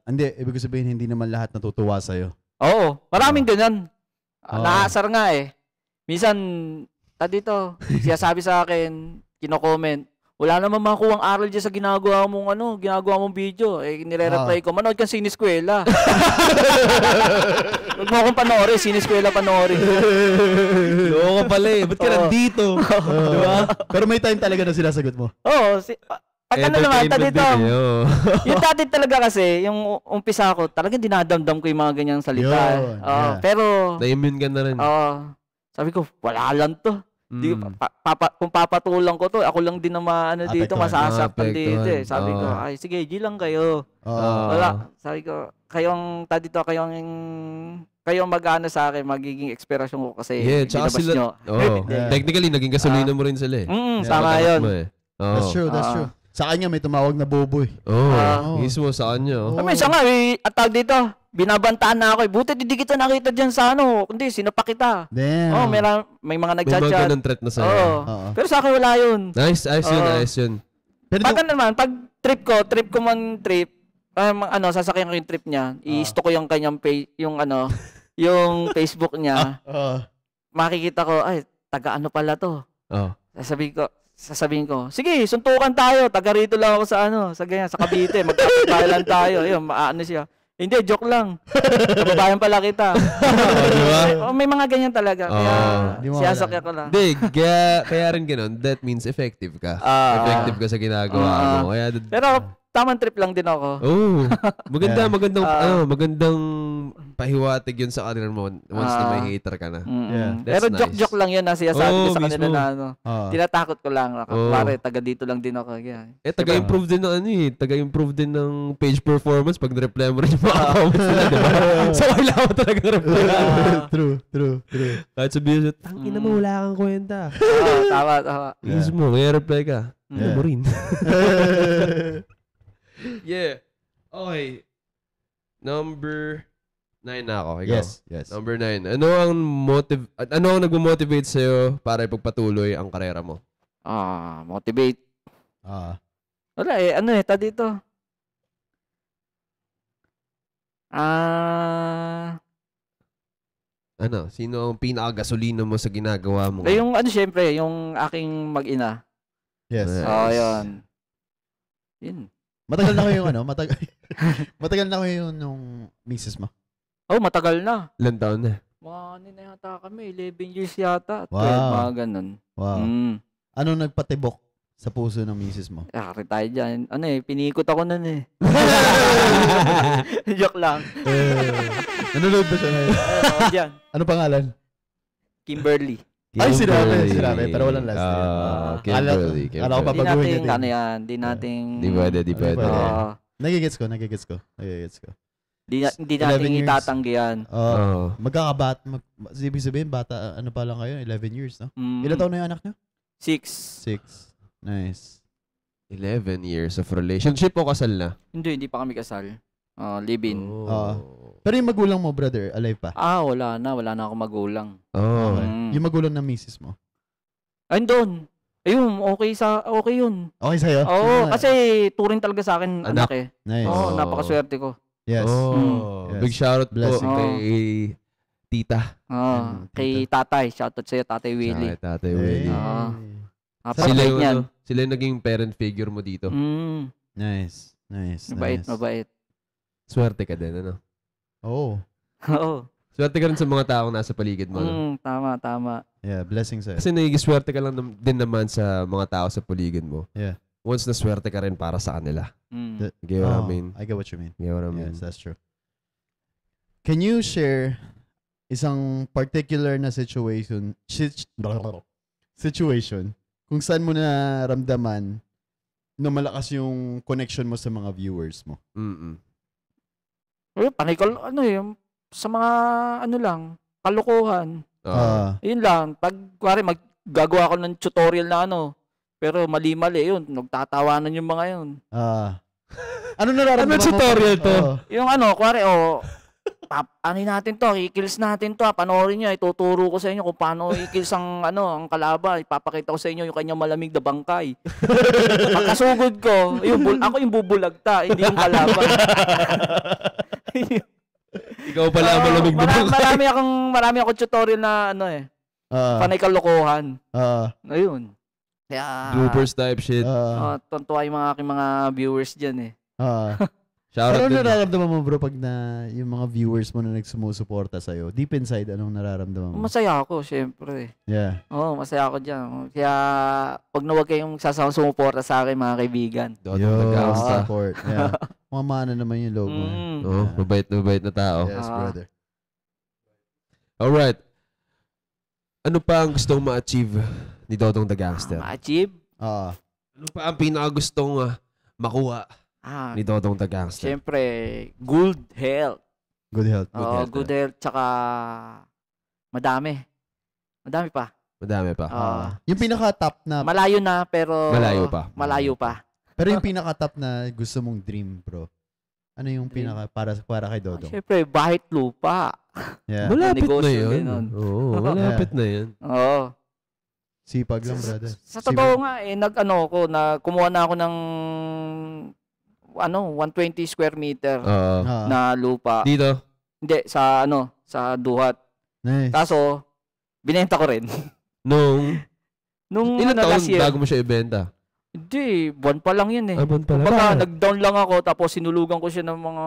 Ibig ko sabihin, hindi naman lahat natutuwa sa'yo. Oo, maraming ganyan. Naasar nga eh. Minsan, dito, siya sabi sa akin, kino-comment, wala naman makuhang aral dyan sa ginagawa mong video. Nire-reply ko, manood kang siniskwela. Huwag mo akong panoorin, siniskwela panoorin. Loko pala eh, ba't ka nandito? Diba? Pero may time talaga na sinasagot mo. Oo, pag naman, dito, yung dati talaga kasi, yung umpisa ko, talagang dinadamdam ko yung mga ganyang salita. Pero, na-immune ka na rin. Sabi ko, wala lang to. Kung papatulang ko to, ako lang din na dito, masasaktan dito eh. Sabi ko, sige, G lang kayo. Wala. Sabi ko, kayong mag-ano sa akin, magiging inspirasyon ko kasi tsaka sila, nyo. Technically, naging gasolina mo rin sila eh. Tama yun. That's true. Sa kanya may tumawag na boboy. Mismo sa kanya. Minsan nga, atag dito, binabantaan na ako eh. Buti hindi kita nakita dyan sa kundi sinapa kita. Damn. May mga nag-chat. May mga ganun threat na sa'yo. Pero sa akin wala yun. Nice yun. Pag trip ko man sasakyan ko yung trip niya, i-stock ko yung kanyang yung Facebook niya. Makikita ko, taga pala to. Sasabihin ko, sige, suntukan tayo. Taga rito lang ako sa sa Cavite. Magkakailan tayo. Ayun, siya. Hindi, joke lang. Kababayan pala kita. Diba? May mga ganyan talaga. Kaya siyasakya ko lang. Hindi, kaya rin ganun. That means effective ka. Effective ka sa ginagawa mo. Pero tamang trip lang din ako. Magandang pahiwatig yun sa kanila mo once na may hater ka na. Pero joke lang yun siyasabi ko sa kanila na tinatakot ko lang. Pare, taga dito lang din ako. Taga-improve din ng taga-improve din ng page performance pag na-reply mo rin yung mga comments nila, diba? So, kailangan mo talaga reply. True. Kahit sabihin siya, tangina mo, wala kang kwenta. Tama. Mismo, may reply ka. Ano mo rin. Yeah. Okay. Number 9 na ako. Ikaw. Yes. Number 9. Ano ang nagmo-motivate sa'yo para ipagpatuloy ang karera mo? Motivate. Wala dito. Sino ang pinaka-gasolina mo sa ginagawa mo? Syempre, yung aking mag-ina. Yes. Yun. Yun. Matagal na kayo matagal na kayo nung misis mo? Matagal na. Ilan taon na? Mga na yata kami, 11 years yata. Wow. Mga ganun. Wow. Anong nagpatibok sa puso ng misis mo? Kari tayo dyan. Pinikot ako nun eh. Joke lang. Nanonood ba siya ngayon? Dyan. Ano pangalan? Kimberly. Ay, sinabi. Pero walang last name. Kimberly. Alam ko papaguhin natin. Di natin. Di pwede. Nagigets ko. Hindi natin itatanggi yan. Ibig sabihin, bata, ano pa lang kayo? 11 years, no? Ilan taon na yung anak nyo? 6. Nice. 11 years of relationship o kasal na? Hindi pa kami kasal. Live-in. Pero yung magulang mo, brother, alive pa? Wala na ako magulang. Okay. Yung magulang ng misis mo? Andun. Ayun, okay yun. Okay sa'yo? Oo, kasi turing talaga sa akin anak eh. Nice. Napakaswerte ko. Yes. Yes. Big shoutout po kay tita. Kay tatay. Shoutout sa'yo, Tatay Willie. Tatay Willie. Sila yung naging parent figure mo dito. Nice. Mabait. Swerte ka din, ano? Oo. Swerte ka rin sa mga taong nasa paligid mo. Tama. Yeah, blessings sa'yo. Kasi nagiging-swerte ka lang din naman sa mga tao sa paligid mo. Yeah. Once na swerte ka rin para sa kanila. Get what I mean? I get what you mean. Get what I mean? Yes, that's true. Can you share isang particular na situation kung saan mo naramdaman na malakas yung connection mo sa mga viewers mo? Panikal, sa mga kalokohan. Yun lang. Pag, kuwari, maggagawa ko ng tutorial na pero mali-mali, yun. Nagtatawanan yung mga yun. Ano nararamdaman mo? Tutorial to? Yung kuwari, natin to, i-kills natin to, panoorin nyo, ituturo ko sa inyo kung paano i-kills ang kalaban, ipapakita ko sa inyo yung kanyang malamig na bangkay. Pagkasugod ko, ako yung bubulagta, hindi yung kalaban. Ikaw pala ang malamig na bangkay. Marami akong tutorial na panay kalokohan. Ayun. Kaya, bloopers type shit. Tuntua yung mga aking mga viewers dyan Pero nararamdaman mo bro pag yung mga viewers mo na nagsumusuporta sa'yo, deep inside, anong nararamdaman mo? Masaya ako, syempre. Yeah. Masaya ako dyan. Kaya, wag na wag kayong sumuporta sa akin, mga kaibigan. Support. Yeah. Mamana naman yung logo. Mabait na tao. Yes, brother. Alright. Ano pa ang gustong ma-achieve ni Dodong the Gangster? Ma-achieve? Ano pa ang pinakagustong makuha ni Dodong the Gangster? Siyempre, good health. Good health. Good health, tsaka madami. Madami pa. Yung pinaka-top na... Malayo na, pero... Malayo pa. Pero yung pinaka-top na gusto mong dream, bro, ano yung para kay Dodong? Siyempre, bahit lupa. Yeah. Malapit na yun. Oo, malapit na yun. Oo. Sipag lang, brother. Sa totoo nga, kumuha na ako ng 120 square meter na lupa. Dito? Hindi, sa Duhat. Nice. Kaso, binenta ko rin. Nung ilang taon bago mo siya ibenta? Hindi, buwan pa lang yun Buwan pa lang. Kumbaga, nag-down lang ako, tapos sinulugan ko siya ng mga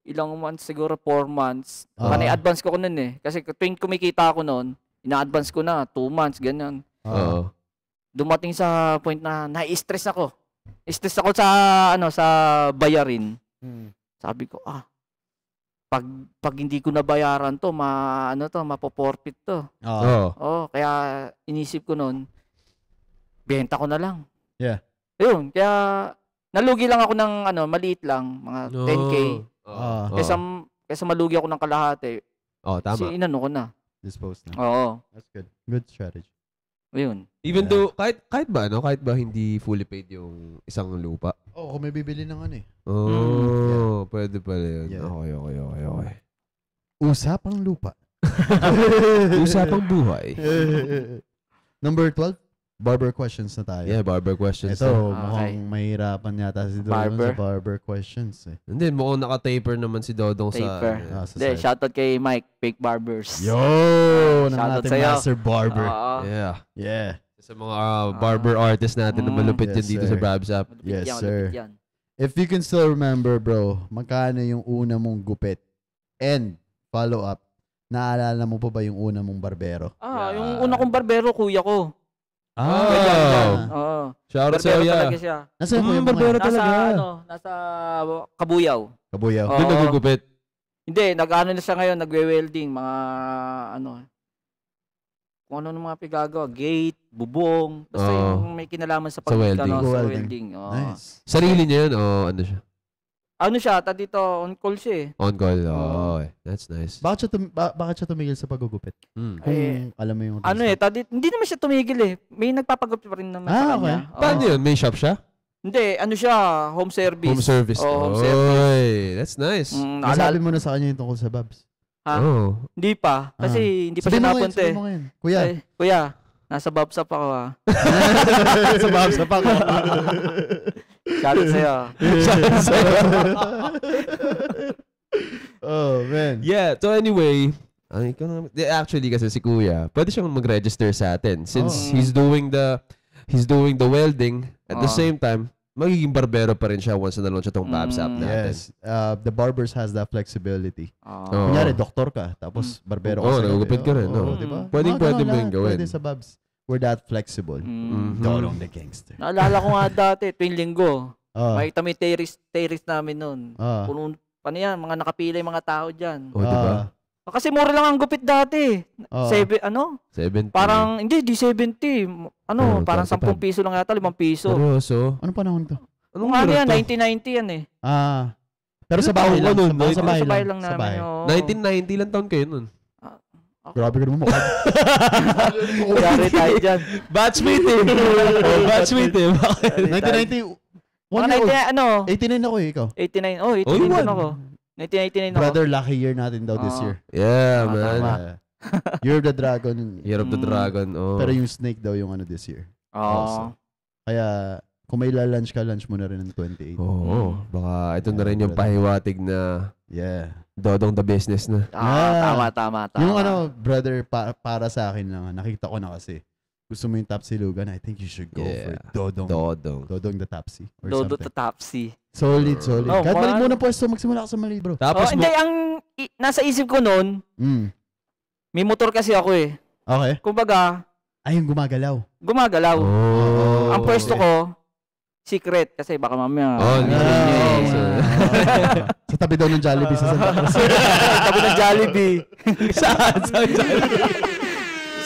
ilang months, siguro 4 months. Advance ko nun Kasi tuwing kumikita ako nun, ina-advance ko na, 2 months, ganyan. Dumating sa point na na-stress ako. Stress ako sa bayarin. Sabi ko, pag hindi ko nabayaran to, mapoporfit to. Kaya inisip ko nun, benta ko na lang. Yeah. Ayun, kaya nalugi lang ako ng maliit lang, mga 10K. Kesa malugi ako ng kalahati. Tama. Kasi inano ko na. Dispose na. Oo. That's good. Good strategy. Ayun. Even though, kahit ba hindi fully paid yung isang lupa? Kung may bibili ng Pwede pala yun. Yeah. Okay. Usapang lupa. Usapang buhay. Number 12? Barber questions na tayo. Yeah, barber questions. Ito, mukhang mahirapan yata si Dodong sa barber questions Hindi, mukhang naka-taper naman si Dodong sa Hindi, shoutout kay Mike, Fake Barbers. Yo! Ng ating master barber. Yeah. Sa mga barber artist natin na malupit yan dito sa Babs App. Yes, sir. If you can still remember, bro, magkano yung una mong gupit? And, follow up, naalala mo pa ba yung una mong barbero? Yung una kong barbero, kuya ko. Shoutout sa'yo, Nasaan po yung barbero talaga? Nasa Kabuyaw. Doon nagugupit? Hindi, nag-ano na siya ngayon, nagwe-welding, mga kung ano ng mga pigagawa, gate, bubong, basta yung may kinalaman sa welding. Sa welding. Nice. Sarili niya yun o ano siya? Ano siya, dito, on call siya eh. On call, that's nice. Bakit siya tumigil sa paggugupit? Kung alam mo yung ano hindi naman siya tumigil eh. May nagpapagupit pa rin naman sa kanya. Paano yun? May shop siya? Hindi, ano siya, home service. Home service. Home service. That's nice. Nasabi mo na sa kanya yung tungkol sa Babs? Ha? Hindi pa. Kasi hindi pa siya napunta eh. Kuya, nasa Babs up ako ha. Nasa Babs up ako. Shoutout sa'yo. Oh, man. Yeah, so anyway, actually kasi si Kuya, pwede siyang mag-register sa atin since he's doing the welding at the same time, magiging barbero pa rin siya once na launch itong Babs app natin. Yes. The barbers has that flexibility. Kunyari, doktor ka, tapos barbero ka. Nagugupit ka rin. Diba? Pwede mo yung gawin. Pwede sa Babs. We're that flexible. Dodong the gangster. Naalala ko nga dati, tuwing linggo. Makita mo yung terrace namin nun. Puno, paano yan? Mga nakapila yung mga tao dyan. Diba? Kasi mura lang ang gupit dati. 70. Parang, hindi 70. Parang 10 piso lang yata, 5 piso. Seryoso? Anong panahon to? Anong ano yan? 1990 yan eh. Pero sa bahay lang. Sa bahay lang namin. 1990 lang taon kayo nun. Grabe ka naman mukha. Gari tayo dyan. Batchmate eh. Batchmate eh. 1990. 89 ako eh, ikaw. 89. 89 din ako. 1989 ako. Brother, lucky year natin daw this year. Yeah, man. Year of the Dragon. Year of the Dragon, Pero yung Snake daw yung this year. Kaya, kung may lunch ka, lunch mo na rin ng 28. Baka ito na rin yung pahiwatig na Dodong the business na. Tama. Yung brother, para sa akin lang, nakita ko na kasi. Gusto mo yung Tapsilugan, I think you should go for Dodong. Dodong the Tapsi. Dodong the Tapsi. Solid. Kahit mali muna pwesto, magsimula ka sa mali, bro. Tapos hindi, ang nasa isip ko noon, may motor kasi ako eh. Okay. Kumbaga, yung gumagalaw. Ang pwesto ko, secret kasi baka mamaya. Sa tabi daw ng Jollibee sa Santa Cruz. Tabi ng Jollibee. Saan?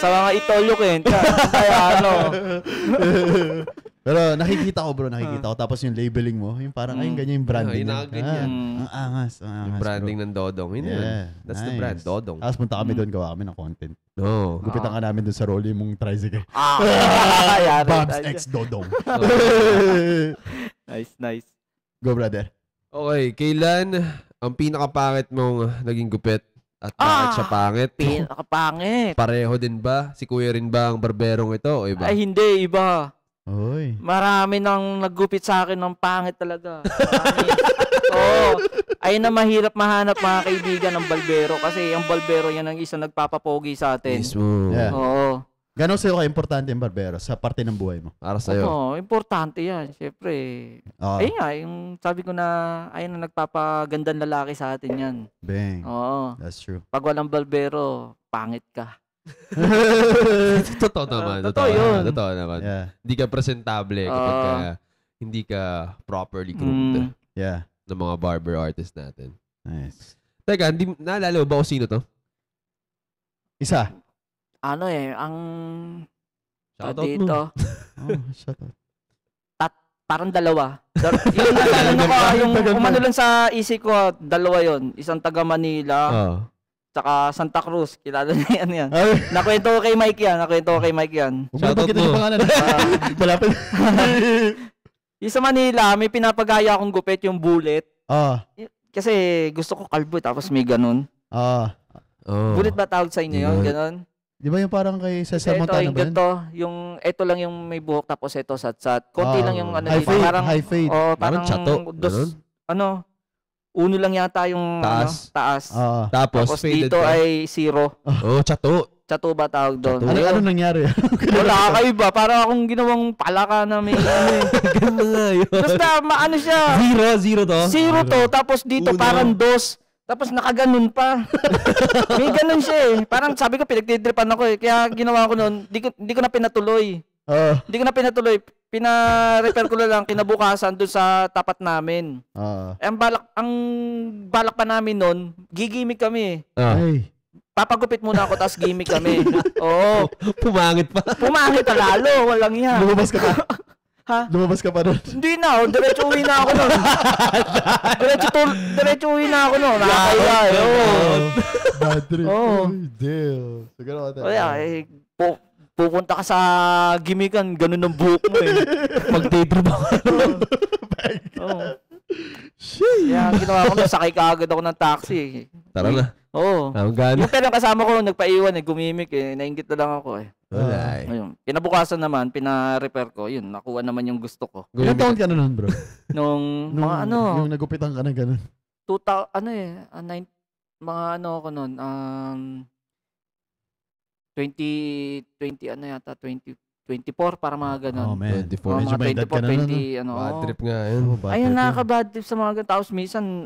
Sa mga Itolyo kaya Pero nakikita ko, bro. Tapos yung labeling mo, yung parang, ganyan yung branding. Ang angas. Yung branding ng Dodong. That's the brand, Dodong. Tapos punta kami doon, gawa kami ng content. Gupitan ka namin doon sa rolly mong tricycle. Babs X Dodong. Nice. Go, brother. Okay, kailan ang pinakapangit mong naging gupit? At bakit siya pangit? Pinakapangit. Pareho din ba? Si Kuya rin ba ang barberong ito o iba? Ay, hindi. Iba. Oy. Marami nang naggupit sa akin ng pangit talaga. Ayun na mahirap mahanap mga kaibigan ng barbero kasi ang barbero yan ang isang nagpapapogi sa atin. Mismo. Yeah. Oo. Gano'n sa'yo ka-importante yung barbero sa parte ng buhay mo? Para sa'yo. Importante yan. Siyempre. Ayun nga, yung sabi ko na ayun na nagpapagandang lalaki sa atin yan. Bang. Oo. That's true. Pag walang barbero, pangit ka. Totoo naman. Totoo yun. Totoo naman. Yeah. Hindi ka presentable kapag hindi ka properly groomed. Yeah. Ng mga barber artist natin. Nice. Teka, naalala mo ba kung sino to? Isa. Ang Shoutout dito. Shoutout. Parang dalawa. Yung umano lang sa isip ko, dalawa yon. Isang taga Manila, tsaka Santa Cruz. Kilala niya yan. Nakwento ko kay Mike yan. Shoutout kita yung pangalan. Malapit. Yung sa Manila, may pinapagaya akong gupit, yung bullet. Kasi gusto ko kalbo, tapos may ganun. Bullet ba tawag sa inyo yun? Ganun? Di ba yung parang kay Cesar Montano ba yun? Ito lang yung may buhok, tapos ito satsat. Konti lang yung ano. High fade. Parang chato. Uno lang yata yung taas. Tapos dito ay zero. Chato. Chato ba tawag doon? Ano nangyari? Wala kakaiba. Parang akong ginawang palaka na may Ganda nga yun. Basta maano siya. Zero to? Zero to. Tapos dito parang dos. Tapos nakaganon pa. May ganon siya eh. Parang sabi ko pinagtitripan ako eh. Kaya ginawa ko noon, di ko na pinatuloy. Hindi ko na pinatuloy. Pina-repair ko na lang kinabukasan doon sa tapat namin. Ang balak pa namin noon, gigimik kami. Papagupit muna ako tapos gimmick kami. Oo. Pumangit pa. Pumangit na lalo. Walang yan. Lumabas ka pa. Ha? Lumabas ka pa ron? Hindi na, diretso uwi na ako nun. diretso uwi na ako nun. Nakakaya, Bad trip. Oo. Damn. So, gano'n ka Kaya, pupunta ka sa gimikan, ganun ang buhok mo eh. Mag-daydream ako. Oo. Kaya ang ginawa ko, sakay ka agad ako ng taxi. Tara na. Oo. Yung pero kasama ko, nagpaiwan gumimik nainggit na lang ako Wala Ayun. Kinabukasan naman, pina-repair ko, yun, nakuha naman yung gusto ko. Ilang taon ka na nun, bro? Nung mga Yung nagupitan ka na ganun. Mga ako nun, 2024 para mga ganun. Oh, man. 24. Mga 24, 20, Bad trip nga yun. Ayun, nakaka-bad trip sa mga ganun. Tapos minsan,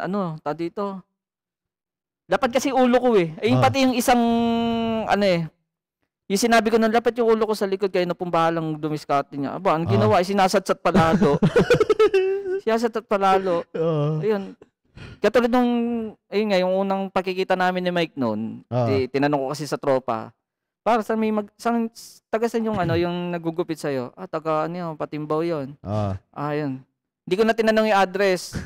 dito. Dapat kasi ulo ko Ayun, pati yung isang, yung sinabi ko dapat yung ulo ko sa likod kayo na pumbahalang dumiskarte niya. Aba, ang ginawa, sinasatsat palalo. Sinasatsat palalo. Ayun. Katulad nung, ayun nga, yung unang pakikita namin ni Mike noon, tinanong ko kasi sa tropa, para saan taga saan yung yung nagugupit sa'yo? Taga Patimbaw yun. Yun. Hindi ko na tinanong yung address.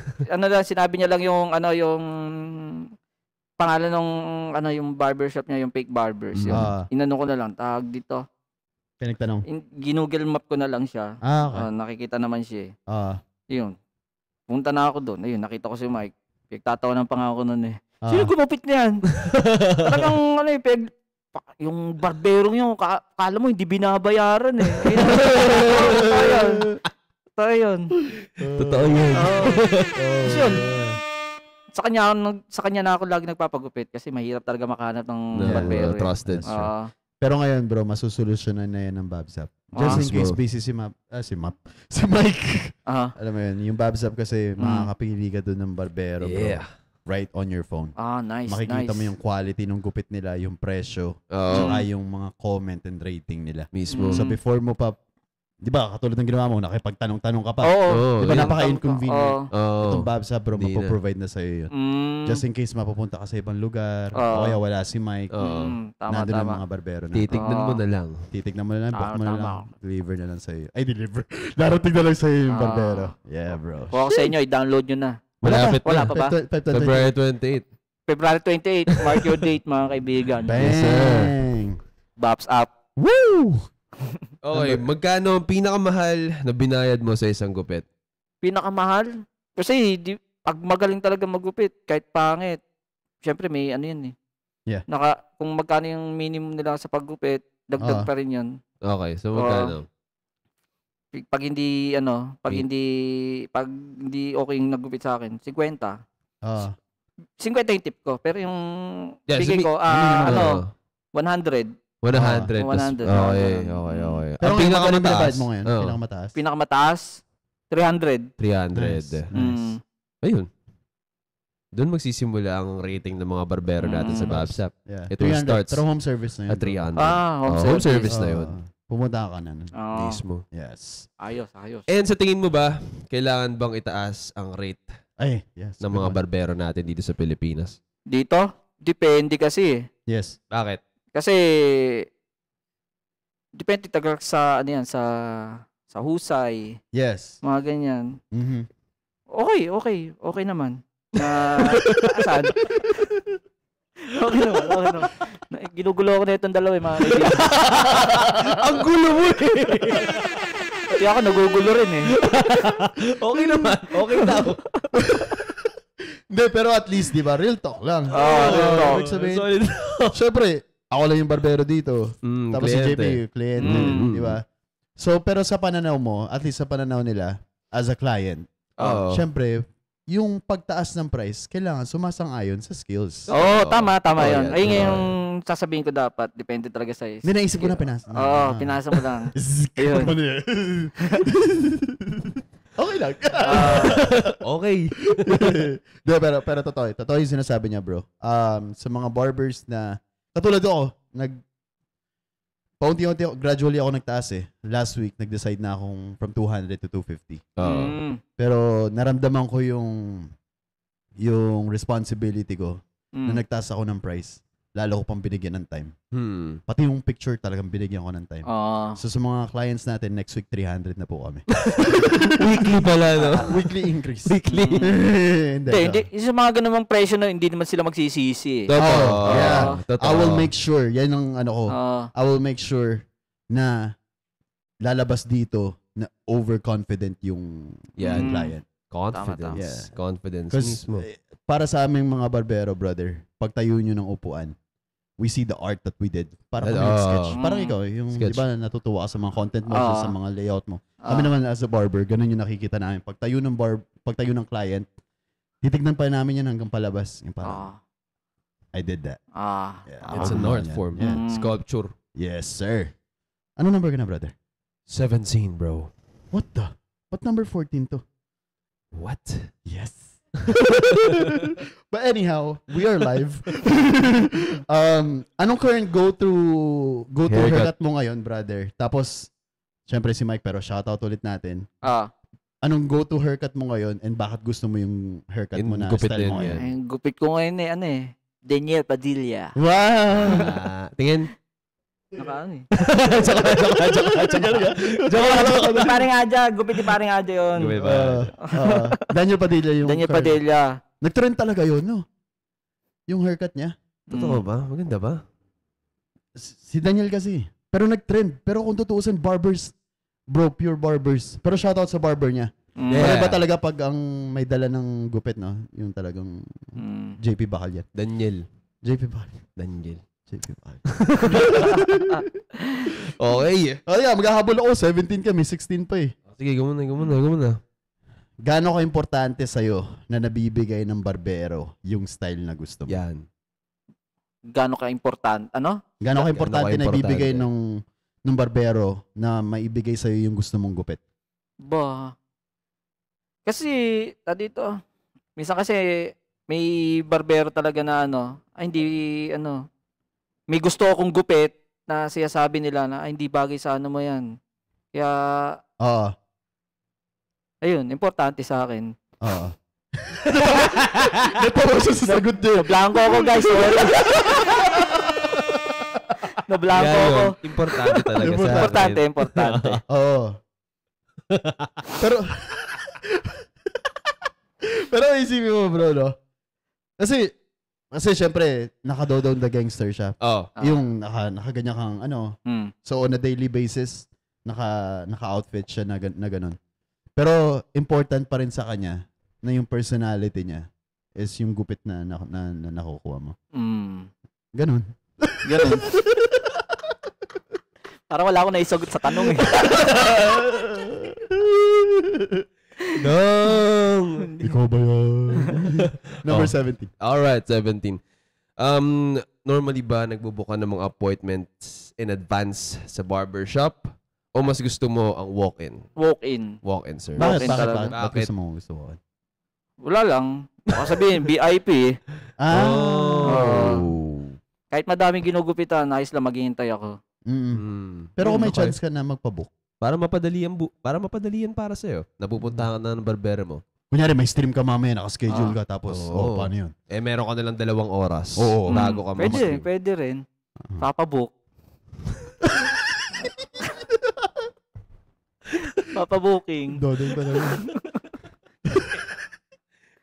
Sinabi niya lang yung, yung pangalan ng, yung barbershop niya, yung fake barbers. Yun. Inano ko na lang, tag dito. Pinagtanong? Ginugel map ko na lang siya. Okay. Nakikita naman siya Yun. Punta na ako doon. Ayun, nakita ko si Mike. Pagtatawanan pa nga ako noon Sino gumupit niyan? Talagang yung barberong yun, kala mo hindi binabayaran Totoo yun. Totoo yun. Yun. Sa kanya na ako lagi nagpapagupit kasi mahirap talaga makahanap ng barbero. Trusted siya. Pero ngayon, bro, masusolusyonan na yan ng Babzap. Just in case busy si Mike. Alam mo yun, yung Babzap kasi makakapili ka doon ng barbero, bro. Right on your phone. Nice, makikita mo yung quality ng gupit nila, yung presyo, saka yung mga comment and rating nila. Mismo. So before mo pa, di ba, katulad ng ginawa mo, nakipagtanong-tanong ka pa. Oo. Di ba, napaka-inconvenient. Itong Babzap, bro, Hindi mapoprovide na sa'yo yun. Just in case mapupunta ka sa ibang lugar, o kaya wala si Mike, nandun ang mga barbero na. Titignan mo na lang. Titignan mo na lang, book mo na lang, deliver na lang sa'yo. Ay, deliver. Darating na lang sa'yo yung barbero. Yeah, bro. Kung ako sa inyo, i-download nyo na. Malapit Wala pa ba? February 28. February 28. Mark your date, mga kaibigan. Bang! Babs up. Woo! Okay, magkano ang pinakamahal na binayad mo sa isang gupit? Pinakamahal? Kasi pag magaling talaga magupit, kahit pangit, syempre may yan Yeah. Kung magkano yung minimum nila sa paggupit, dagdag pa rin yun. Okay, so magkano? Pag hindi okay yung naggupit sa akin, 50. 50 yung tip ko, pero yung bigay ko 100. 100. 100. Okay. Pero ang pinakamataas mo ngayon, pinakamataas 300. 300. Nice. Ayun. Doon magsisimula ang rating ng mga barbero natin sa Babzap. Yeah. It will start pero home service na yun. at 300. Home service na yun. Pumunta ka na. Mismo. Yes. Ayos. And sa tingin mo ba, kailangan bang itaas ang rate yes. ng mga barbero natin dito sa Pilipinas? Dito? Depende kasi. Yes. Bakit? Kasi depende talaga sa sa husay. Yes. Mga ganyan. Mhm. Okay naman. Saan? Okay naman. Ginugulo ako na itong dalawa mga kaibigan. Ang gulo mo Pati ako nagugulo rin Okay naman. Okay daw. Hindi, pero at least, di ba, real talk lang. Real talk. Sabihin, syempre, ako lang yung barbero dito. Tapos si JP, kliyente. Di ba? So, pero sa pananaw mo, at least sa pananaw nila, as a client, syempre, yung pagtaas ng price, kailangan sumasang-ayon sa skills. Tama yun. Ayun yung sasabihin ko dapat. Depende talaga sa'yo. Hindi, naisip ko na pinasa. Pinasa mo lang. Ayun. Okay lang. Okay. De, pero totoo. Totoo yung sinasabi niya, bro. Sa mga barbers na, katulad ako, paunti-unti, gradually ako nagtaas Last week, nag-decide na akong from 200 to 250. Pero naramdaman ko yung responsibility ko na nagtaas ako ng price. lalo ko pang binigyan ng time. Pati yung picture talagang binigyan ko ng time. So sa mga clients natin, next week 300 na po kami. Weekly pala, no? Weekly increase. Weekly. Hindi. Yung mga ganun presyo na hindi naman sila magsisisi. Yeah. I will make sure, yan ang ano ko, I will make sure na lalabas dito na overconfident yung client. Confidence. Yeah. Confidence mismo. Para sa aming mga barbero, brother, pagtayo nyo ng upuan, we see the art that we did. Para kami sketch. Parang ikaw, yung di ba natutuwa ka sa mga content mo, sa mga layout mo. Kami naman as a barber, ganun yung nakikita namin. Pagtayo ng client, titignan pa namin yan hanggang palabas. Yung parang, I did that. It's an art form. Sculpture. Yes, sir. Ano number ka na, brother? 17, bro. What the? What number 14 to? What? Yes. But anyhow, we are live. Anong current go-to haircut mo ngayon, brother? Tapos, syempre si Mike, pero shoutout ulit natin. Anong go-to haircut mo ngayon and bakit gusto mo yung haircut mo na style mo ngayon? Yung gupit ko ngayon Daniel Padilla. Wow! Tingin. Joke. Paring Adja, gupit ni Paring Adja yun. Daniel Padilla yung Daniel Padilla. Nag-trend talaga yun, no? Yung haircut niya. Totoo ba? Maganda ba? Si Daniel kasi. Pero nag-trend. Pero kung tutuusin, barbers. Bro, pure barbers. Pero shoutout sa barber niya. Pero iba talaga pag ang may dala ng gupit, no? Yung talagang JP Bakal yan. JP Bakal. Okay. Maghahabol ako. 17 kami. 16 pa eh. Sige, gumuna. Gaano ka-importante sa'yo na nabibigay ng barbero yung style na gusto mo? Yan. Gaano ka-importante? Ano? Gaano ka-importante na ibibigay ng barbero na maibigay sa'yo yung gusto mong gupit? Kasi, dito, minsan kasi may barbero talaga na may gusto akong gupit na siya-sabi nila na hindi bagay sa ano mo yan. Kaya, ayun, importante sa akin. Napawasan sa sagot niyo. Nablanko ako, guys. Nablanko ako. Importante talaga sa akin. Importante. Pero isipin mo, bro, no? Kasi syempre, naka-down the gangster siya. Yung nakaganyan kang So on a daily basis, naka-outfit siya na ganun. Pero important pa rin sa kanya na yung personality niya is yung gupit na nakukuha mo. Ganun. Parang wala akong naisagot sa tanong eh. Ikaw ba yan? Number 17. Alright, 17. Normally ba nagbubuka ng mga appointments in advance sa barbershop? O mas gusto mo ang walk-in? Walk-in, sir. Bakit gusto mo walk-in? Wala lang. Baka sabihin, VIP. Kahit madaming ginugupitan, ayos lang maghihintay ako. Pero kung may chance ka na magpabook, para mapadalian para sa'yo. Napupunta ka na ng barbero mo. Kunyari, may stream ka mamaya, nakaschedule ka, tapos, paano yun? Meron ka nilang 2 oras. Bago ka Pwede rin. Papabook. Papabooking. Dodong pa naman.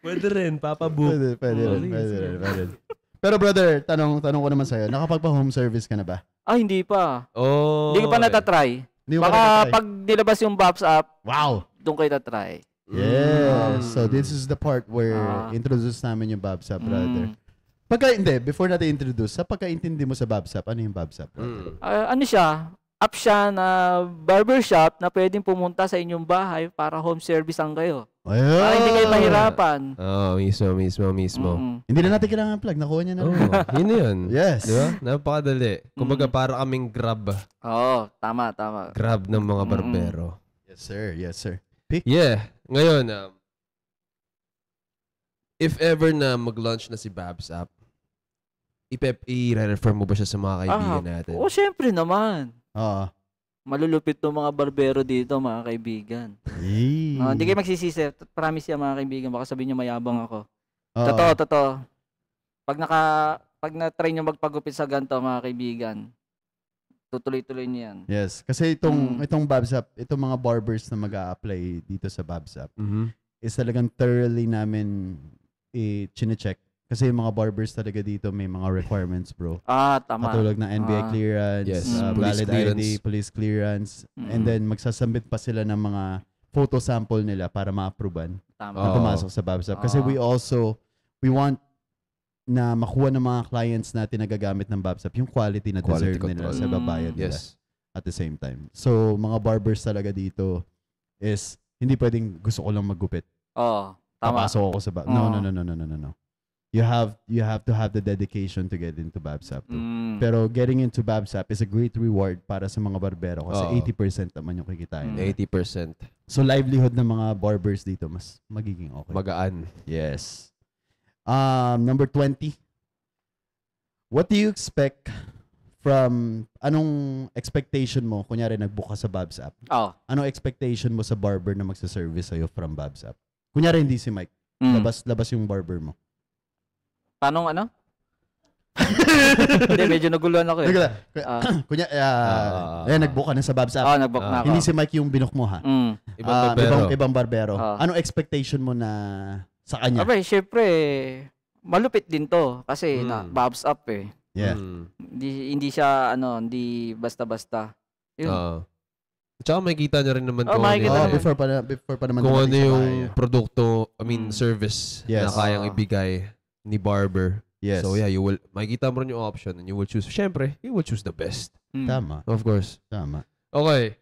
Pwede rin, papabook. Pwede rin. Pero brother, tanong ko naman sa'yo, nakapagpa-home service ka na ba? Hindi pa. Hindi ko pa natatry. Baka pag nilabas yung Babs app, doon kayo tatry. So this is the part where introduce namin yung Babs app, brother. Before natin introduce, sa pagkaintindi mo sa Babs app, ano yung Babs app, brother? App siya na barbershop na pwedeng pumunta sa inyong bahay para home service ang kayo. Para hindi kayo mahirapan. Mismo. Hindi na natin kailangan plug. Nakuha niya na. Yun na yun. Yes. Diba? Napakadali. Kumbaga para kaming grab. Tama. Grab ng mga barbero. Yes, sir. Ngayon, if ever na mag-launch na si Babs app, i-refer mo ba siya sa mga kaibigan natin? Syempre naman. Malulupit to mga barbero dito, mga kaibigan. Hindi kayo magsisisi. Promise yan, mga kaibigan. Baka sabihin nyo mayabang ako. Totoo. Pag pag na-try nyo magpagupit sa ganito, mga kaibigan, tutuloy-tuloy niyo yan. Yes. Kasi itong Babsap, itong mga barbers na mag-a-apply dito sa Babsap, is talagang thoroughly namin i-check. Kasi yung mga barbers talaga dito may mga requirements, bro. Tama. Katulad ng NBI clearance, valid ID, police clearance, and then magsasubmit pa sila ng mga photo sample nila para ma-approvean na pumasok sa Babsap. Kasi we want na makuha ng mga clients natin na gagamit ng Babsap yung quality na deserve nila sa babayad nila at the same time. So, mga barbers talaga dito is hindi pwedeng gusto ko lang maggupit. Tama. Papasok ako sa Babsap. No. You have to have the dedication to get into Babsap. Pero getting into Babsap is a great reward para sa mga barbero kasi 80% naman yung kikitain. 80%. So livelihood ng mga barbers dito mas magiging okay. Magaan. Yes. Number 20. What do you expect from anong expectation mo kunyari nagbook ka sa Babsap? Anong expectation mo sa barber na magsa-service sa'yo from Babsap? Kunyari hindi si Mike. Labas yung barber mo. Paano Hindi, medyo naguluhan ako eh. Nag-book ka na sa Babsap. Nag-book na ako. Hindi si Mike yung binook mo ha? Ibang barbero. Anong expectation mo na sa kanya? Syempre, malupit din to. Kasi Babsap eh. Yeah. Hindi siya, hindi basta-basta. Yun. Tsaka makikita nyo rin naman before pa naman kung ano yung produkto, service na kayang ibigay ni barber. Yes. So you will makikita mo rin yung option and you will choose. Syempre, you will choose the best. Tama. Of course. Tama. Okay.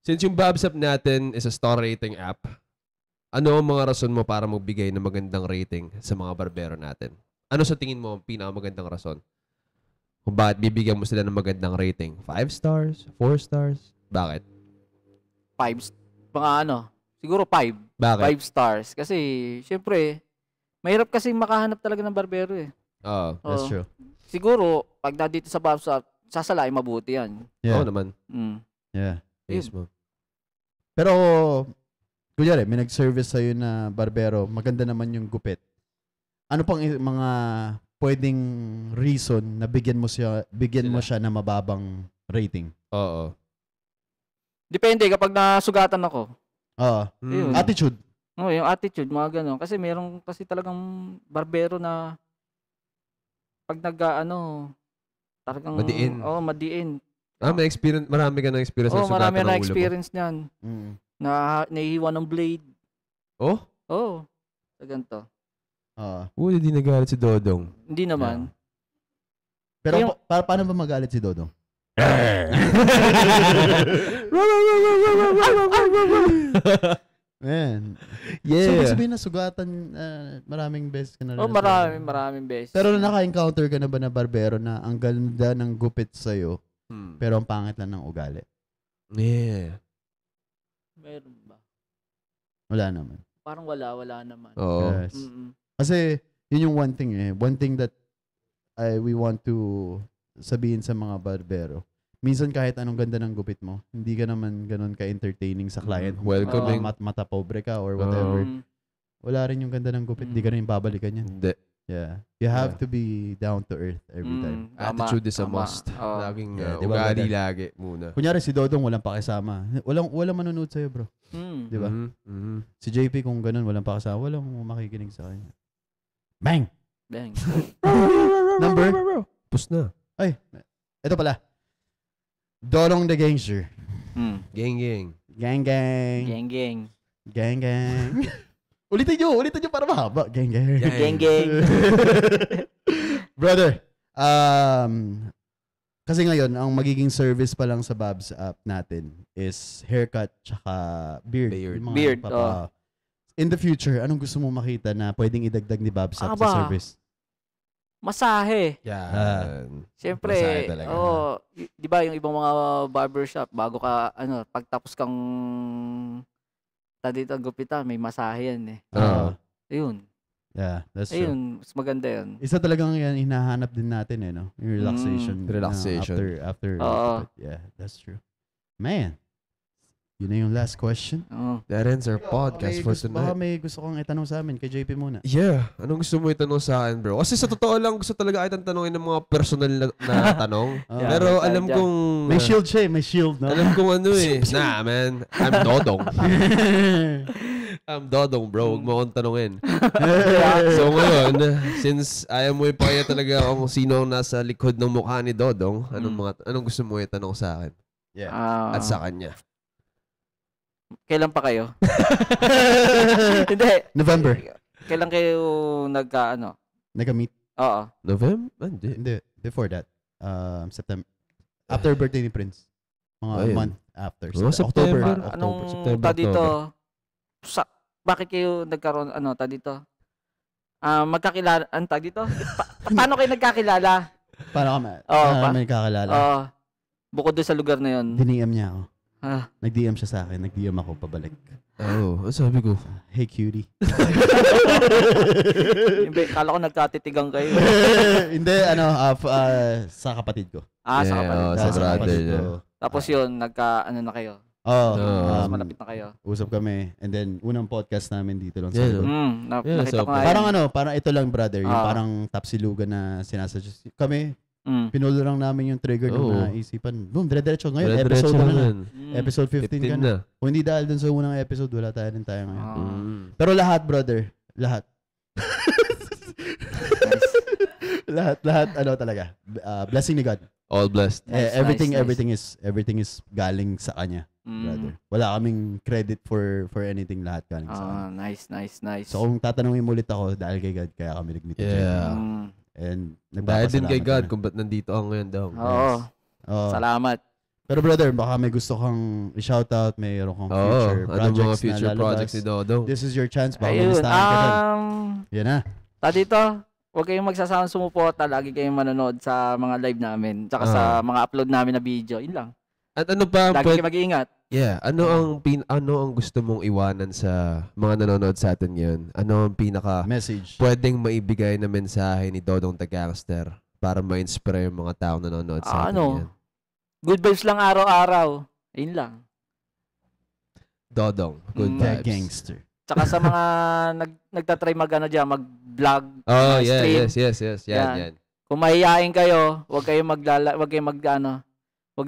Since yung Babsap natin is a star rating app, ano ang mga rason mo para magbigay ng magandang rating sa mga barbero natin? Ano sa tingin mo ang pinakamagandang rason? Kung bakit bibigyan mo sila ng magandang rating? 5 stars? 4 stars? Bakit? 5. Siguro 5. Bakit? 5 stars. Kasi, syempre, mahirap kasi makahanap talaga ng barbero eh. That's true. Siguro, pag dito sa Babsap, sasalain mabuti yan. Yeah. Oo naman. Yeah. Yes mo. Pero, kunyari, may nag-service sa'yo na barbero, maganda naman yung gupit. Ano pang mga pwedeng reason na bigyan mo siya na mababang rating? Oo. Depende kapag nasugatan ako. Attitude. Yung attitude, mga gano'n. Kasi meron kasi talagang barbero na pag talagang madiin. Madiin. May experience, marami ka ng experience sa sugatan ng ulo mo. Marami na experience niyan. Na nahihiwa ng blade. Sa ganito. Hindi nagalit si Dodong. Hindi naman. Pero paano ba magalit si Dodong? Man. Yeah. So, sabihin na sugatan, maraming beses ka na rin. Maraming beses. Pero naka-encounter ka na ba na barbero na ang ganda ng gupit sa'yo, pero ang pangit lang ng ugali? Yeah. Meron ba? Wala naman. Parang wala naman. Yes. Kasi, yun yung one thing One thing that we want to sabihin sa mga barbero. Minsan kahit anong ganda ng gupit mo, hindi ka naman ganun ka-entertaining sa client. Welcoming. Mata pobre ka or whatever. Wala rin yung ganda ng gupit. Hindi ka rin babalikan yan. Hindi. Yeah. You have to be down to earth every time. Attitude is a must. Laging ugali lagi muna. Kunyari si Dodong walang pakisama. Walang manunod sa'yo, bro. Di ba? Si JP kung ganun, walang pakisama, walang makikinig sa kanya. Bang! Number? Pus na. Ay, ito pala. Dodong the Gangster. Gang. Ulitin nyo para mahaba. Gang. Brother, kasi ngayon, ang magiging service pa lang sa Babs app natin is haircut tsaka beard. Beard. In the future, anong gusto mo makita na pwedeng idagdag ni Babs app sa service? Masahe. Yan. Siyempre, di ba yung ibang mga barbershop, bago ka, pagtapos kang dito ang gupitan, may masahe yan eh. Ayun. Yeah, that's true. Ayun, mas maganda yun. Isa talagang yan, hinahanap din natin no? Yung relaxation. Relaxation. After yeah, that's true. Man. Yun na yung last question. That ends our podcast for tonight. Baka may gusto kong itanong sa amin kay JP muna. Yeah. Anong gusto mo itanong sa akin, bro? Kasi sa totoo lang, gusto talaga kitang tanongin ng mga personal na tanong. Pero alam kong... May shield siya eh. May shield, no? Alam kong ano eh. Nah, man. I'm Dodong. I'm Dodong, bro. Huwag mo akong tanongin. So ngayon, since ayaw mo ipakaya talaga kung sino ang nasa likod ng mukha ni Dodong, anong gusto mo itanong sa akin? Yeah. At sa kanya? Kailan pa kayo? Hindi. November. Kailan kayo Nag-meet? Oo. November? Hindi. Before that. September. After birthday ni Prince. Mga month after. September. Anong September, dito? Bakit kayo nagkaroon, dito? Magkakilala, dito? Paano kayo nagkakilala? Paano kami? May kakilala. Bukod doon sa lugar na yun. Diniem niya ako. Nag-DM siya sa akin. Nag-DM ako pabalik. Sabi ko. Hey, cutie. Kala ko nagkatitigang kayo. Hindi, sa kapatid ko. Sa kapatid. Sa brother niya. Tapos yun, na kayo. Mas malapit na kayo. Usap kami. And then, unang podcast namin dito lang sa nakita ko nga. Parang ito lang, brother. Yung parang tapsilugan na sinasuggest. Kami, pinulo lang namin yung trigger nung naisipan. Boom, dire-diretso ngayon. Episode na. Episode 15 ka na. Kung hindi dahil dun sa unang episode, wala tayo ngayon. Pero lahat, brother. Lahat. lahat, talaga. Blessing ni God. All blessed. Everything is galing sa kanya, brother. Wala kaming credit for anything, lahat galing sa kanya. Nice. So kung tatanungin mo ulit ako, dahil kay God, kaya kami nag-meet. Yeah. And dahil din kay God kung ba't nandito ako ngayon daw. Salamat. Pero brother, baka may gusto kang i-shoutout, mayroon kang future projects ni Dodong. This is your chance. Baka malistahan ka dyan. Yan na. Dito, huwag kayong magsasawang sumuporta. Lagi kayong manonood sa mga live namin. Tsaka sa mga upload namin na video. Yun lang. At ano pa? Lagi kayong mag-iingat. Yeah. Ano ang gusto mong iwanan sa mga nanonood sa atin ngayon? Ano ang pinaka message pwedeng maibigay na mensahe ni Dodong the Gangster para ma-inspire yung mga taong nanonood sa atin ngayon? Good vibes lang araw-araw. Yun lang. Dodong, good vibes. The Gangster. Tsaka sa mga nagtatry mag-vlog, stream. Yes. Yan. Kung mahihain kayo, huwag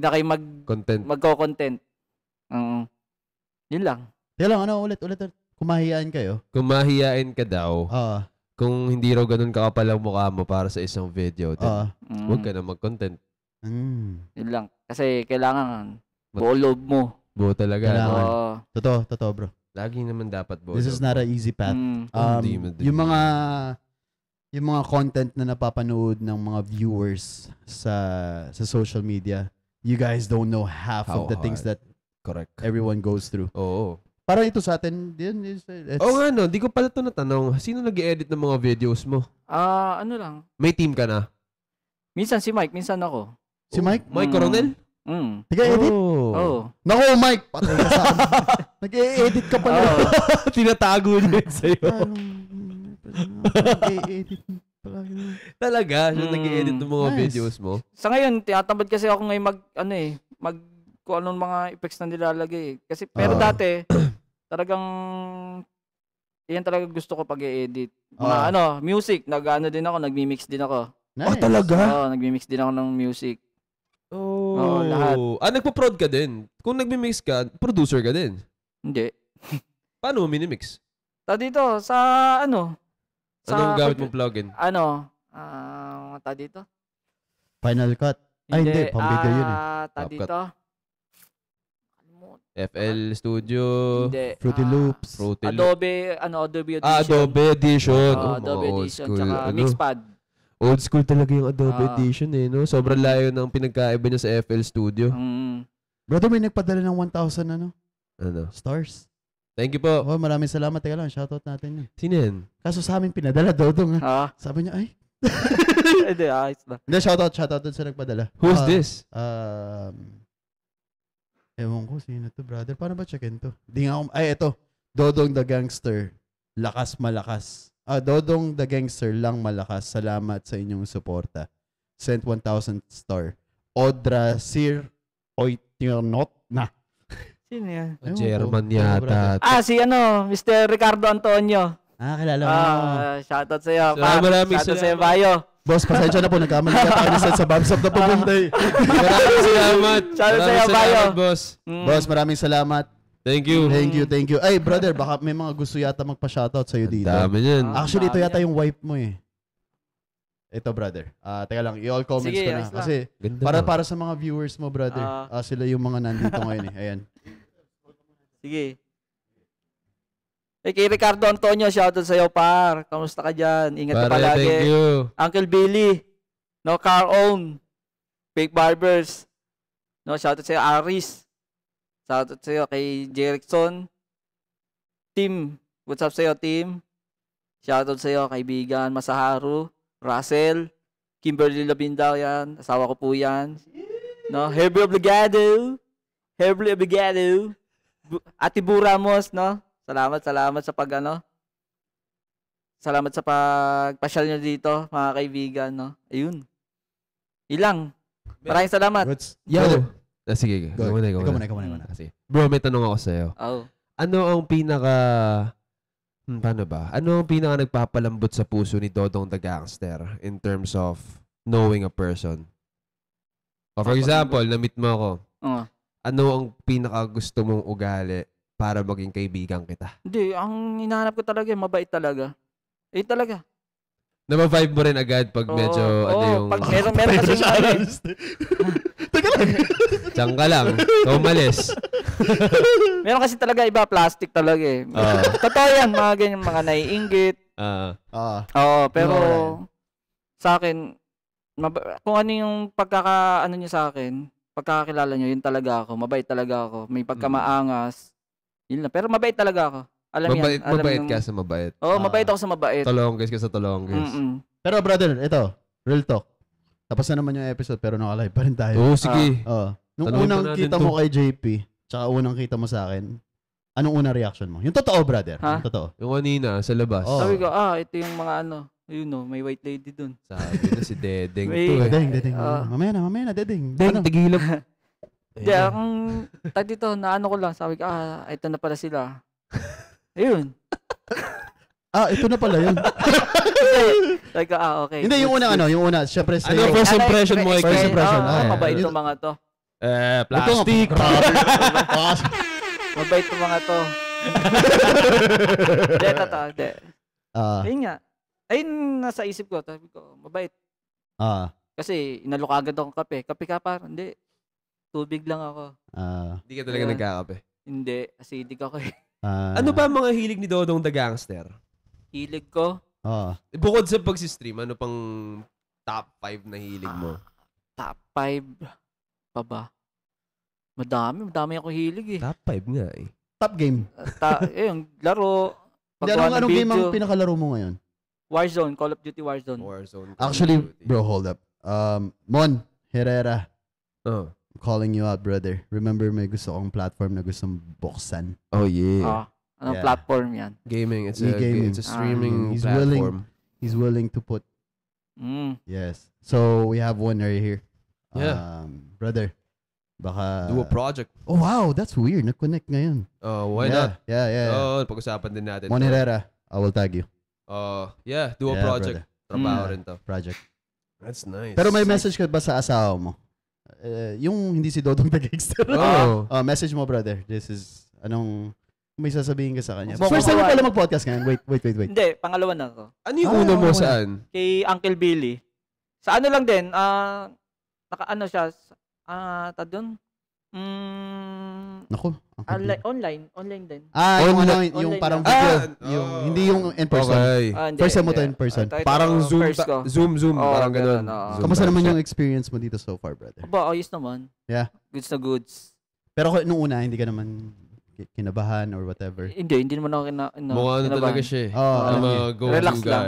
na kayo magko-content. Yun lang. Kaya lang, ulit. Kung mahihain kayo. Kung mahihain ka daw, kung hindi raw ganun kakapal ang mukha mo para sa isang video, huwag ka na mag-content. Yun lang. Kasi kailangan buo loob mo. Buo talaga. Totoo, bro. Lagi naman dapat buo. This is not an easy path. Yung mga content na napapanood ng mga viewers sa social media, you guys don't know half of the things that everyone goes through. Oo. Parang ito sa atin, di ko pala ito natanong. Sino nag-i-edit ng mga videos mo? Ano lang. May team ka na? Minsan si Mike, minsan ako. Si Mike? Mike Coronel? Tiga-edit? Naku, Mike! Patay ka sa akin. Nag-i-edit ka pala. Tinatago niya sa'yo. Nag-i-edit pala. Talaga? Siya nag-i-edit ng mga videos mo? Sa ngayon, tinatamad kasi ako ngayon kung anong mga effects na nilalagay. Kasi, pero dati, talagang, yan talaga gusto ko pag-i-edit. Mga music, nagmi-mix din ako. Nice. Talaga? Nagmi-mix din ako ng music. Lahat. Nagpo-prod ka din? Kung nagmi-mix ka, producer ka din? Hindi. Paano mo minimix? Dito, sa anong gamit mong plugin? Dito? Final Cut? Hindi. Pang-video yun Dito? FL Studio. Hindi. Fruity Loops. Adobe Audition. Adobe Audition. Adobe Audition. Tsaka Mixpad. Old school talaga yung Adobe Audition no? Sobrang layo ng pinagkaiba niya sa FL Studio. Brother, may nagpadala ng 1,000 stars. Thank you po. Maraming salamat. Teka lang, shoutout natin yun. Sino yan? Kaso sa amin pinadala, Dodong. Sabi niya, ay. Hindi, ayos na. Hindi, shoutout dun sa nagpadala. Who's this? Ewan ko, sino to, brother? Paano ba checkin to? Ito. Dodong the Gangster. Lakas malakas. Dodong the Gangster lang malakas. Salamat sa inyong suporta. Sent 1,000 star. Odra Sir Oitionot na. Sino yan? German yata. Si Mr. Ricardo Antonio. Kilala mo. Shoutout sa'yo. Maraming shoutout sa'yo, Bayo. Boss, pasensya na po. Nagkamali ka tayo sa Babs of the Papunta. Maraming salamat. Shoutout sa'yo, Bayo. Boss. Boss, maraming salamat. Thank you. Thank you. Ay, brother, baka may mga gusto yata magpa-shoutout sa'yo dito. Dami yan. Actually, ito yata yung wife mo eh. Ito, brother. Teka lang, i-all comments ko na. Kasi para sa mga viewers mo, brother. Sila yung mga nandito ngayon eh. Ayan. Sige. Kay Ricardo Antonio, shoutout sa'yo, par. Kamusta ka dyan? Ingat ka palagi. Thank you. Uncle Billy. Car Own. Fake Barbers. Shoutout sa'yo, Aris. Shoutout sa'yo kay Jerickson. Tim. What's up sa'yo, Tim? Shoutout sa'yo, kaibigan Masaharu. Russell. Kimberly Labindao yan. Asawa ko po yan. Herbie Obligado. Ate Bu Ramos, Salamat sa Salamat sa pagpasyal nyo dito, mga kaibigan, Ayun. Ilang. Maraming salamat. Yo. Sige, Ikaw muna. Bro, may tanong ako sa'yo. Ano ang paano ba? Ano ang pinaka nagpapalambot sa puso ni Dodong the Gangster in terms of knowing a person? For example, na-meet mo ako. Ano ang pinaka gusto mong ugali para maging kaibigan kita? Hindi, ang hinahanap ko talaga, mabait talaga. Talaga. Na-vibe mo rin agad pag medyo, pag meron kasi Teka lang. Diyan ka lang. Umalis. Meron kasi talaga iba, plastic talaga eh. Totoo yan, mga ganyan, mga naiinggit. Pero sa akin, kung ano yung niyo sa akin, pagkakakilala nyo, yun talaga ako. Mabait talaga ako. May pagkamaangas. Yun lang. Pero mabait talaga ako. Mabait ka sa mabait. Mabait ako sa mabait. Tolongges ka sa tolongges. Pero brother, ito, real talk. Tapos na naman yung episode pero naka-live pa rin tayo. Sige. Nung unang kita mo kay JP, tsaka unang kita mo sa akin, anong unang reaction mo? Yung totoo, brother. Yung totoo. Yung kanina, sa labas. Sabi ko, ito yung mga may white lady dun. Sabi na si Dedeng to eh. Dedeng. Mamaya na, Dedeng. Dedeng, tigilap. Hindi, ang dito, ko lang. Sabi ko, ito na pala sila. Ayun. Ito na pala yun. Sabi ko, okay. Hindi, yung una, syempre sa first impression mo? First impression. Mabait itong mga to. Plastic. Mabait itong mga to. Hindi. Ayun nga. Ayun, nasa isip ko. Sabi ko, mabait. Kasi, inalok agad akong kape. Kape ka pa? Hindi. Tubig lang ako. Hindi ka talaga nagkakape? Hindi. Acidic ako eh. Ano ba mga hilig ni Dodong the Gangster? Hilig ko? Bukod sa pag-stream, ano pang top 5 na hilig mo? Top 5 pa ba? Madami ako hilig eh. Top 5 nga eh. Top game. Yung laro. Anong game ang pinakalaro mo ngayon? Warzone. Call of Duty Warzone. Actually, bro, hold up. Mon Herrera. I'm calling you out, brother. Remember, may gusto kong platform na gustong buksan. Oh, yeah. Anong platform yan? Gaming. It's a streaming platform. He's willing to put. Yes. So, we have one right here. Yeah. Brother, baka... Do a project. Oh, wow. That's weird. Nag-connect ngayon. Why not? Yeah. Pag-usapan din natin. Mon Herrera, I will tag you. Do a project. Trabaho rin to. Project. That's nice. Pero may message ka ba sa asawa mo? Yung hindi si Dodong the Gangster. Message mo, brother. This is, may sasabihin ka sa kanya. First time mo pala mag-podcast ngayon. Wait. Hindi, pangalawa na ako. Ano yung una mo saan? Kay Uncle Billy. Sa lang din, siya, doon? Naku. Online din. Yung parang video. Hindi yung in person. Okay. First time mo to in person. Parang Zoom. Parang ganun. Kamusta naman yung experience mo dito so far, brother? Ayos naman. Yeah. Goods na goods. Pero nung una, hindi ka naman kinabahan or whatever? Hindi naman ako mukha talaga siya eh. Relax lang.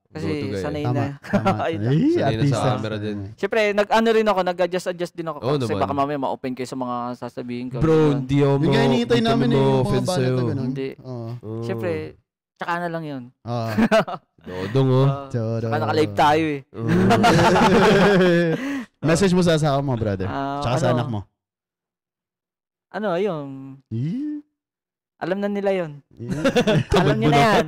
Kasi sanay na. Sanay na sa camera din. Siyempre, nag-adjust din ako. Kasi baka mamaya ma-open kayo sa mga sasabihin ko. Bro, hindi ako Yung hinihintay namin yung mga bala na gano'n. Hindi. Siyempre, tsaka na lang yun. Dodong Saka naka-live tayo eh. Message mo sa asawa mo, brother. Tsaka sa anak mo. ano, yun. Yeah. Alam na nila yun. Yeah. Alam niyo na yan.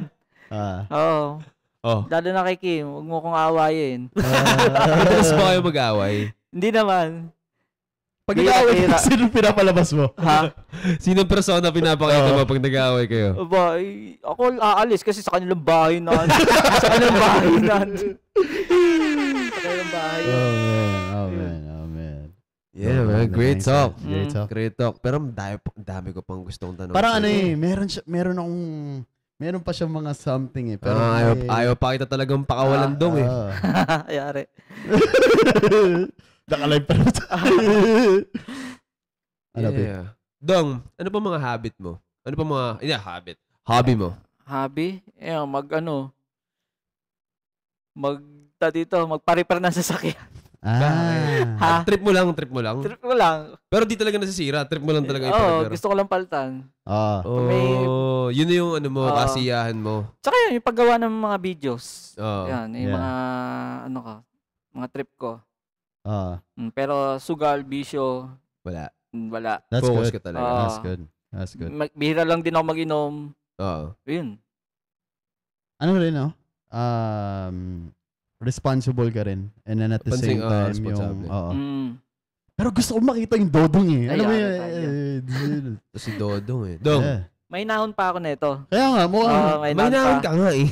Oo. Oh. Lalo na kay Kim, huwag mo kong awayin. Madalas ba kayo mag-away? Hindi naman. Pag nag-away, sino pinapalabas mo? Ha? Sinong persona pinapakita mo pag nag-away kayo? Aba, ako aalis kasi sa kanilang bahay na. Sa kanilang bahay na. Sa kanilang bahay. Oh man. Yeah, man. Great talk. Great talk. Great talk. Pero dami ko pang gustong tanong. Parang ano meron pa siyang mga something eh. Pero ayaw pa kita talagang pakawalan dong eh. Ayari. Nakalive pa rin. Yeah. Dong, ano pa mga habit mo? Ano pa mga, hobby mo? Hobby? Magpa-repair ng sasakyan. Trip mo lang? Trip ko lang. Pero di talaga nasisira. Trip mo lang talaga ipa-repair. Gusto ko lang palitan. Yun na yung kasiyahan mo. Tsaka yun, yung paggawa ng mga videos. Yan, yung mga trip ko. Pero sugal, bisyo, wala. Focus ka talaga. That's good. Bihira lang din ako mag-inom. Yun. Ano rin, no? Responsible ka rin. And then at the same time, Pero gusto ko makita yung Dodong eh. Alam mo yun? Si Dodong eh. Dong. May nahon pa ako nito. Kaya nga, may nahon ka nga eh.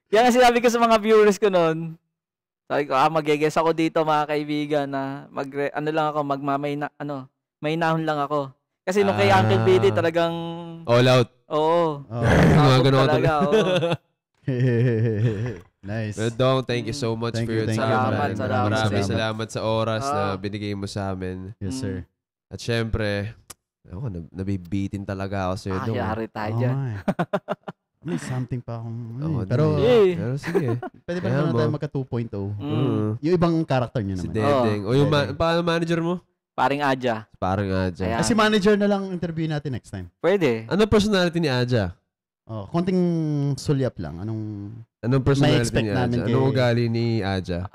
Kaya nga sinabi ko sa mga viewers ko noon, sabi ko, mag-guess ako dito mga kaibigan na may nahon lang ako. Kasi nung kay Uncle Billy talagang all out. Oo. Talaga. Nice. Well, Dong, thank you so much for your time. Maraming salamat sa oras na binigay mo sa amin. Yes, sir. At syempre, nabibitin talaga ako sa'yo, Dong. Yari tayo dyan. May something pa akong... Pero sige. Pwede pa naman tayo magka 2.0. Yung ibang character niyo naman. Si Dedeng. O yung manager mo? Paring Aja. Si manager na lang interview natin next time. Pwede. Ano personality ni Aja? Konting sulyap lang. Anong personality ni Aja? Anong ugali ni Aja?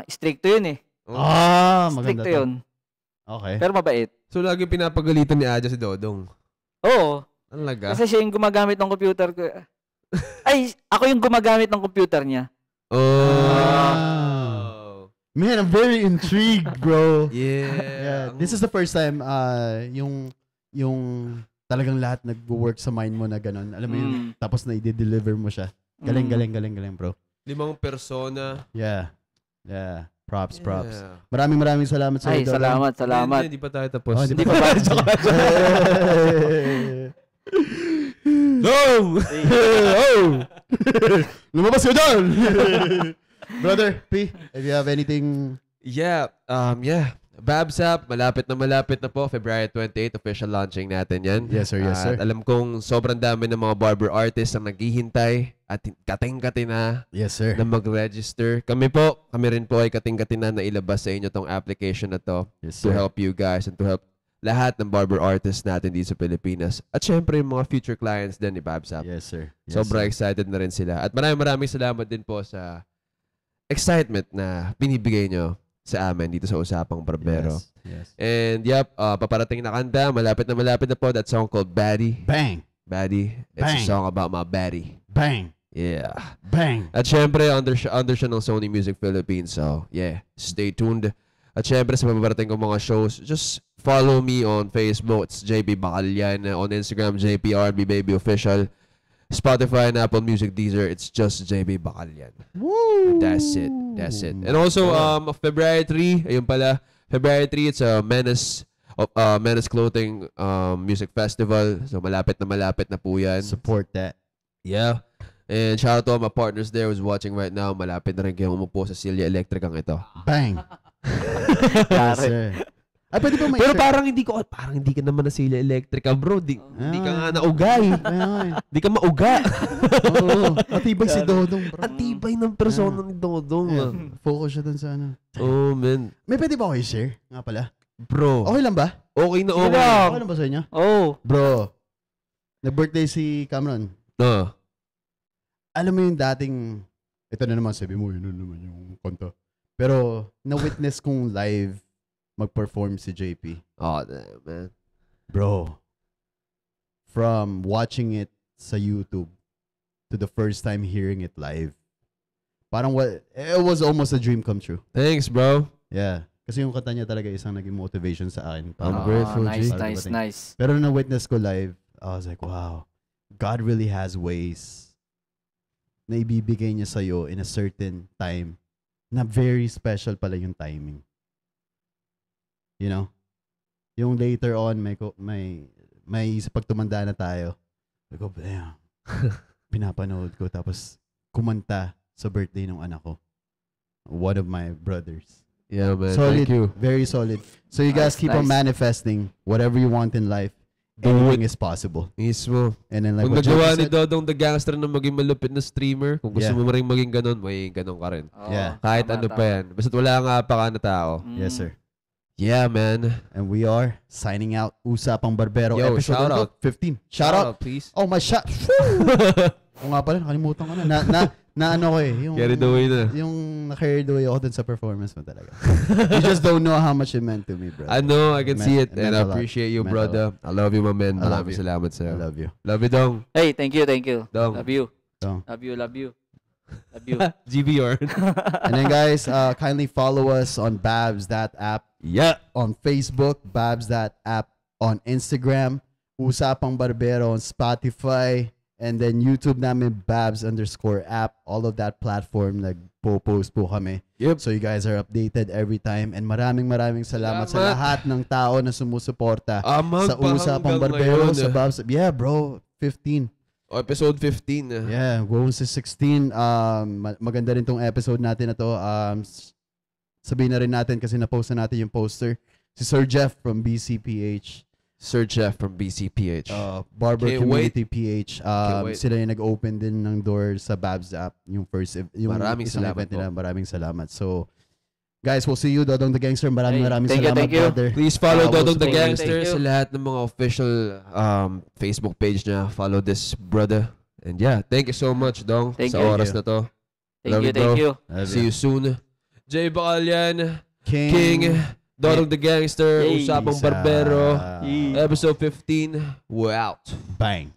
Stricto yun eh. Maganda Stricto yun. Okay. Pero mabait. So, lagi pinapagalitan ni Aja si Dodong? Oo. Talaga? Kasi siya yung gumagamit ng computer ko. Ay, ako yung gumagamit ng computer niya. Man, I'm very intrigued, bro. Yeah. This is the first time yung talagang lahat nag-work sa mind mo na ganun. Alam mo yun, tapos na i-deliver mo siya. Galing, bro. 5 persona. Yeah. Props. Maraming salamat sa iyo. Salamat. Hindi pa tayo tapos. Hindi pa tayo. No! Lumabas ka dyan! Brother, P, if you have anything... Yeah. Babs App, malapit na po. February 28, official launching natin yan. Yes, sir. At alam kong sobrang dami ng mga barber artists ang naghihintay at kating-kati na na mag-register. Kami rin po ay kating-kati na ilabas sa inyo tong application na to to help you guys and to help lahat ng barber artists natin dito sa Pilipinas. At syempre, yung mga future clients din ni Babs App. Yes, sir. Sobrang excited na rin sila. At maraming salamat din po sa excitement na binibigay nyo sa amin dito sa Usapang Barbero. Yes. And paparating na kanta. Malapit na po. That song called Baddie. Bang! Baddie. It's a song about my baddie. Bang! Yeah. Bang! At syempre, under siya ng Sony Music Philippines. So, yeah. Stay tuned. At syempre, sa paparating kong mga shows, just follow me on Facebook. It's JB Bacalyan. On Instagram, JPRB Baby Official. Spotify and Apple Music, Deezer, it's just JB Bacalyan. Woo! That's it. And also, February 3, ayun pala, February 3, it's a Menace Clothing Music Festival. So, malapit na po yan. Support that. Yeah. And shout out to all my partners there who's watching right now. Malapit na rin kayong umupo sa Silya Electric ang ito. Bang! Yes, sir. Ay, pwede ba pero parang hindi ka naman na Silya Electrica, bro. Di ka nga naugay. Di ka mauga. Matibay si Dodong, bro. Matibay ng persona ni Dodong. Focus siya dun sa ano. Oh, man. May pwede ba kayo share? Nga pala. Bro. Okay lang ba? Okay na okay. Okay lang ba sa inyo? Oh. Bro, nag-birthday si Cameron. Alam mo yung dating, ito na naman, sabi mo, yun naman yung kanta. Pero, na-witness kong live mag-perform si JP. Oh, damn, man. Bro, from watching it sa YouTube to the first time hearing it live, it was almost a dream come true. Thanks, bro. Yeah. Kasi yung kanta niya talaga isang naging motivation sa akin. I'm grateful, Nice. Pero nung na-witness ko live, I was like, wow, God really has ways na ibibigay niya sa'yo in a certain time na very special pala yung timing. You know? Yung later on, may sa pagtumanda na tayo, I go, damn, pinapanood ko, tapos kumanta sa birthday ng anak ko. One of my brothers. Yeah, man. Solid. Thank you. Very solid. So you guys keep on manifesting whatever you want in life. Anything is possible. Mismo. And then like kung nagawa ni Dodong the Gangster na maging malupit na streamer, kung gusto mo rin maging ganun, may ganun ka rin. Yeah. Kahit ano pa yan. Basta't wala nga pa ka na tao. Yes, sir. Yeah, man. And we are signing out Usapang Barbero. Yo, episode shout out. 15. Shout out, please. Oh, my shot. O nga pala, nakalimutan ko na. Na ano ko eh. Yung, carried away na. Yung na-carried away ako dun sa performance mo talaga. You just don't know how much it meant to me, bro. I know, I can see it. And I appreciate you, brother. I love you, my man. Maraming salamat sa'yo. I love you. Love you, Dong. Hey, thank you. Dong. Love you. Dong. Love you. GBR. And then guys, kindly follow us on Babs That App. Yeah. On Facebook, Babs That App. On Instagram, Usapang Barbero. On Spotify. And then YouTube namin, Babs_app. All of that platform, nagpo-post po kami. Yep. So you guys are updated every time. And maraming salamat sa lahat ng tao na sumusuporta sa Usapang Barbero, sa Babs. Yeah, bro. 15. Episode 15. Yeah, going to 16. Maganda rin tong episode natin na to. Sabihin na rin natin kasi na-post na natin yung poster. Si Sir Jeff from BCPH. Sir Jeff from BCPH. Barber Community PH. Sila yung nag-open din ng door sa Babs App. Yung first, yung maraming salamat event nila. Maraming salamat. So, guys, we'll see you, Dodong the Gangster. Maraming salamat, brother. Please follow Dodong the Gangster sa lahat ng mga official Facebook page niya. Follow this brother. And yeah, thank you so much, Dong, sa oras na to. Thank you. See you soon. Jay Bacalian, King, Dodong the Gangster, Usapang Barbero, episode 15. We're out. Bang.